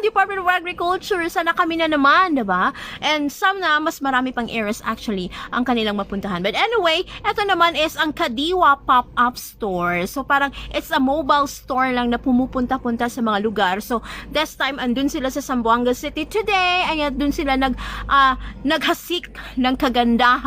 G: Department of Agriculture, sana kami na naman, diba? And some na, mas marami pang areas actually ang kanilang mapuntahan. But anyway, ito naman is ang Kadiwa Pop-Up Store. So, parang it's a mobile store lang na pumupunta-punta sa mga lugar. So, this time, andun sila sa Zamboanga City today. Ayan, dun sila naghasik ng kagandahan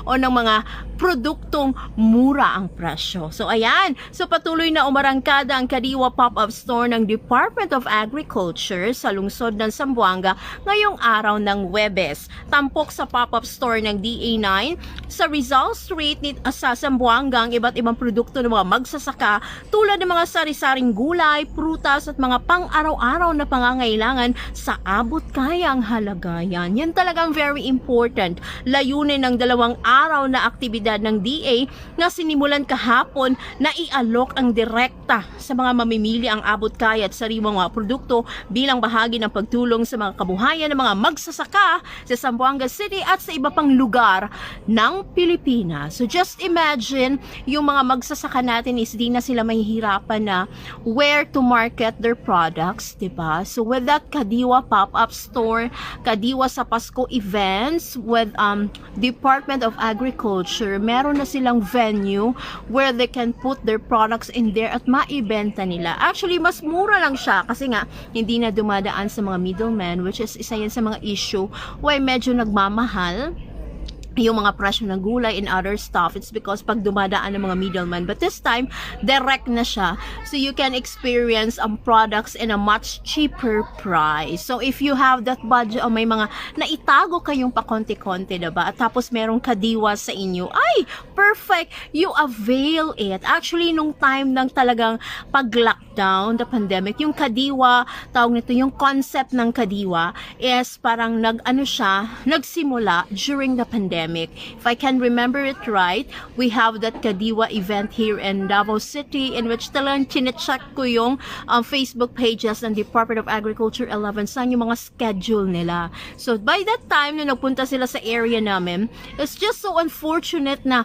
G: o ng mga produktong mura ang presyo. So ayan, so patuloy na umarangkada ang Kadiwa Pop-Up Store ng Department of Agriculture sa lungsod ng Zamboanga ngayong araw ng Huwebes. Tampok sa pop-up store ng DA9 sa Rizal Street sa Zamboanga ang iba't ibang produkto ng mga magsasaka tulad ng mga sari-saring gulay, prutas at mga pang-araw-araw na pangangailangan sa abot kayang halaga. Yan talagang very important. Layunin ng 2 araw na aktibidad ng DA na sinimulan kahapon na i-alok ang direkta sa mga mamimili ang abot kaya at sariwang mga produkto bilang bahagi ng pagtulong sa mga kabuhayan ng mga magsasaka sa Zamboanga City at sa iba pang lugar ng Pilipinas. So just imagine, yung mga magsasaka natin is di na sila mahihirapan na where to market their products, diba? So with that Kadiwa Pop-Up Store, Kadiwa sa Pasko events with Department of Agriculture, meron na silang venue where they can put their products in there at maibenta nila. Actually, mas mura lang siya kasi nga hindi na dumadaan sa mga middlemen, which is isa yan sa mga issue why medyo nagmamahal yung mga presyo ng gulay and other stuff. It's because pag dumadaan ng mga middleman, but this time direct na siya, so you can experience products in a much cheaper price. So if you have that budget o may mga naitago kayong pakonti-konti, diba? At tapos merong kadiwa sa inyo, ay perfect, you avail it. Actually nung time ng talagang pag-lockdown, the pandemic, yung kadiwa, tawag nito, yung concept ng kadiwa is parang nagsimula during the pandemic. If I can remember it right, we have that Kadiwa event here in Davao City, in which talagang chinecheck ko yung Facebook pages ng Department of Agriculture 11, saan yung mga schedule nila. So by that time na nagpunta sila sa area namin, it's just so unfortunate na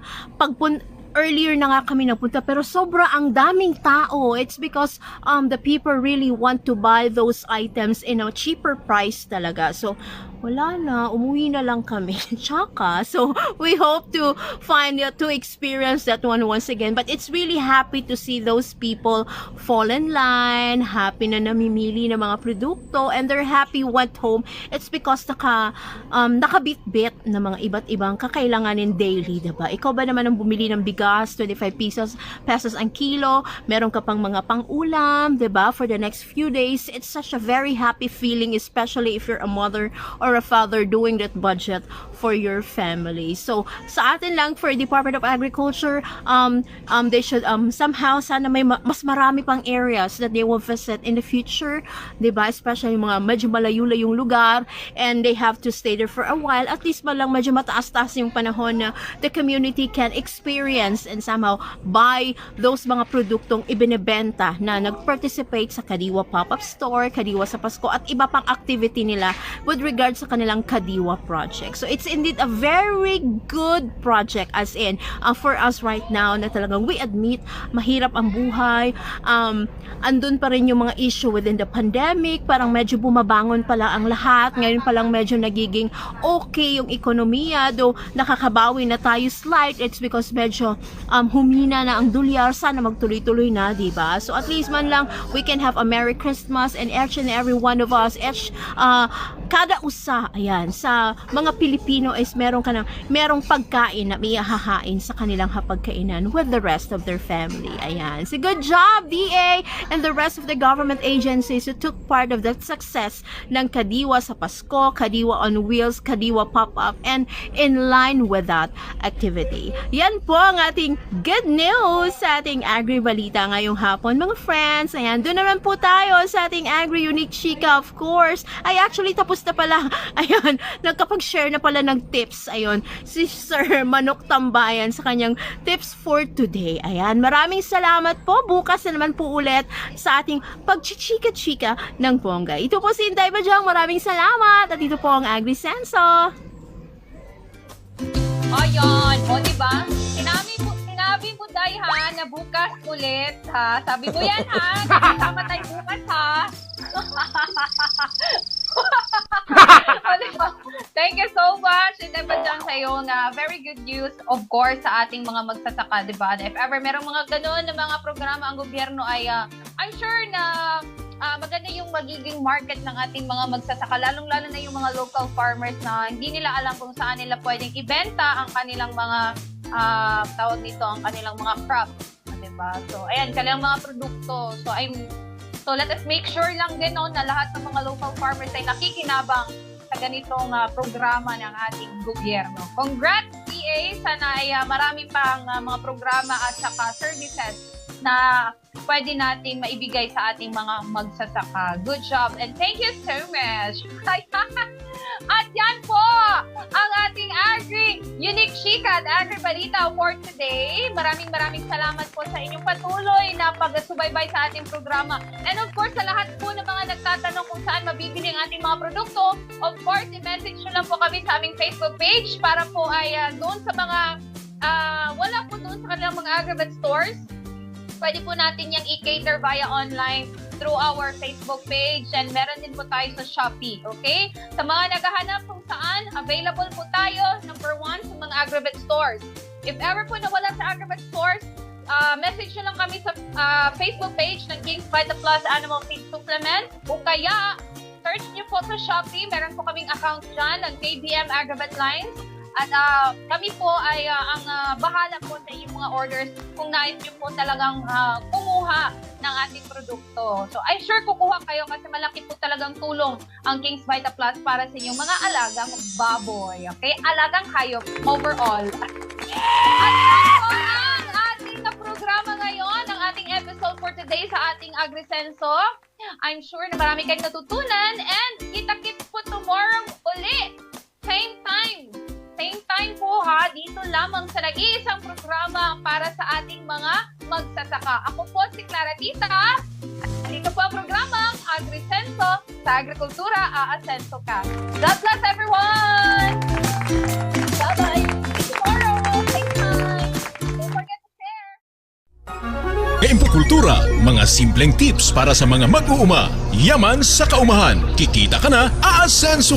G: earlier na nga kami napunta pero sobra ang daming tao. It's because the people really want to buy those items in a cheaper price talaga. So wala na, umuwi na lang kami. Tsaka, so we hope to experience that one once again. But it's really happy to see those people fall in line, happy na namimili ng mga produkto, and they're happy went home. It's because nakabit-bit na mga iba't ibang kakailanganin daily, diba? Ikaw ba naman ang bumili ng bigas, 25 pesos ang kilo, meron ka pang mga pang-ulam, diba? For the next few days, it's such a very happy feeling, especially if you're a mother or a father doing that budget for your family. So, sa atin lang for Department of Agriculture, they should somehow, sana may mas marami pang areas that they will visit in the future, diba? Especially yung mga medyo malayo-layong lugar, and they have to stay there for a while. At least malang medyo mataas-taas yung panahon na the community can experience and somehow buy those mga produktong ibinebenta na nag-participate sa Kadiwa Pop-Up Store, Kadiwa sa Pasko, at iba pang activity nila with regards sa kanilang Kadiwa project. So it's indeed a very good project, as in for us right now na talagang we admit mahirap ang buhay, andun pa rin yung mga issue within the pandemic, parang medyo bumabangon pala ang lahat, ngayon palang medyo nagiging okay yung ekonomiya, though nakakabawi na tayo slight, it's because medyo humina na ang dolyar, sana magtuloy-tuloy na, diba? So at least man lang we can have a Merry Christmas, and each and every one of us, kada usa, ayan, sa mga Pilipino is merong pagkain na ihahain sa kanilang hapagkainan with the rest of their family. Ayan. So good job, DA, and the rest of the government agencies who took part of the success ng Kadiwa sa Pasko, Kadiwa on Wheels, Kadiwa Pop-Up, and in line with that activity. Yan po ang ating good news sa ating Agri Balita ngayong hapon, mga friends. Ayan, doon naman po tayo sa ating Agri Unique Chika, of course. Ay, actually, tapos na pala. Ayun, nagkapag-share na pala ng tips. Ayun, si Sir Manok Tambayan sa kanyang tips for today. Ayan, maraming salamat po. Bukas na naman po ulit sa ating pagchichika-chika ng bongga. Ito po si Inday Bajang. Maraming salamat. At ito po ang Agri Senso.
F: Ayun, o diba? Sinabi mo Day ha, na bukas ulit ha. Sabi mo yan ha, kasama tayo bukas ha. O diba? Thank you so much. Hindi ba dyan sa iyo na very good news, of course, sa ating mga magsasaka, diba? If ever merong mga ganun na mga programa ang gobyerno ay I'm sure na maganda yung magiging market ng ating mga magsasaka, lalong-lalo na yung mga local farmers na hindi nila alam kung saan nila pwedeng ibenta ang kanilang mga tawag dito, ang kanilang mga crops, diba? So, ayan, kanilang mga produkto. So let us make sure lang din na lahat ng mga local farmers ay nakikinabang sa ganitong programa ng ating gobyerno. Congrats, PA! Sana ay marami pang mga programa at saka services na pwede natin maibigay sa ating mga magsasaka. Good job and thank you so much! At yan po ang ating Agri Unique Chika at Agri Balita for today. Maraming salamat po sa inyong patuloy na pagsubaybay sa ating programa. And of course, sa lahat po ng mga nagtatanong kung saan mabibili ang ating mga produkto, of course, i-message nyo lang po kami sa aming Facebook page para po ay doon sa mga wala po doon sa kanilang mga Agribet stores. Pwede po natin yung i-cater via online through our Facebook page, and meron din po tayo sa Shopee, okay? Sa mga naghahanap kung saan, available po tayo, number 1, sa mga Agribet stores. If ever po nawala sa Agribet stores, message nyo lang kami sa Facebook page ng King's Vita Plus Animal Feed Supplement, o kaya, search nyo po sa Shopee, meron po kaming account dyan ng KBM Agribet Lines. At kami po ay ang bahala po sa inyong mga orders kung nais nyo po talagang kumuha ng ating produkto. So I'm sure kukuha kayo kasi malaki po talagang tulong ang King's Vita Plus para sa inyong mga alagang baboy. Okay? Alagang hayop overall. At yan po ang ating programa ngayon, ang ating episode for today sa ating Agrisenso. I'm sure na marami kayong natutunan, and kita-kits po tomorrow uli. Same time po ha, dito lamang sa nag-iisang programa para sa ating mga magsasaka. Ako po si Clara Tita. Dito po ang programang Agrisenso, sa agrikultura, aasenso ka. God bless everyone! Bye-bye! Tomorrow, same time! Don't forget to share!
D: Kultura, mga simpleng tips para sa mga mag-uuma. Yaman sa kaumahan. Kikita ka na, aasenso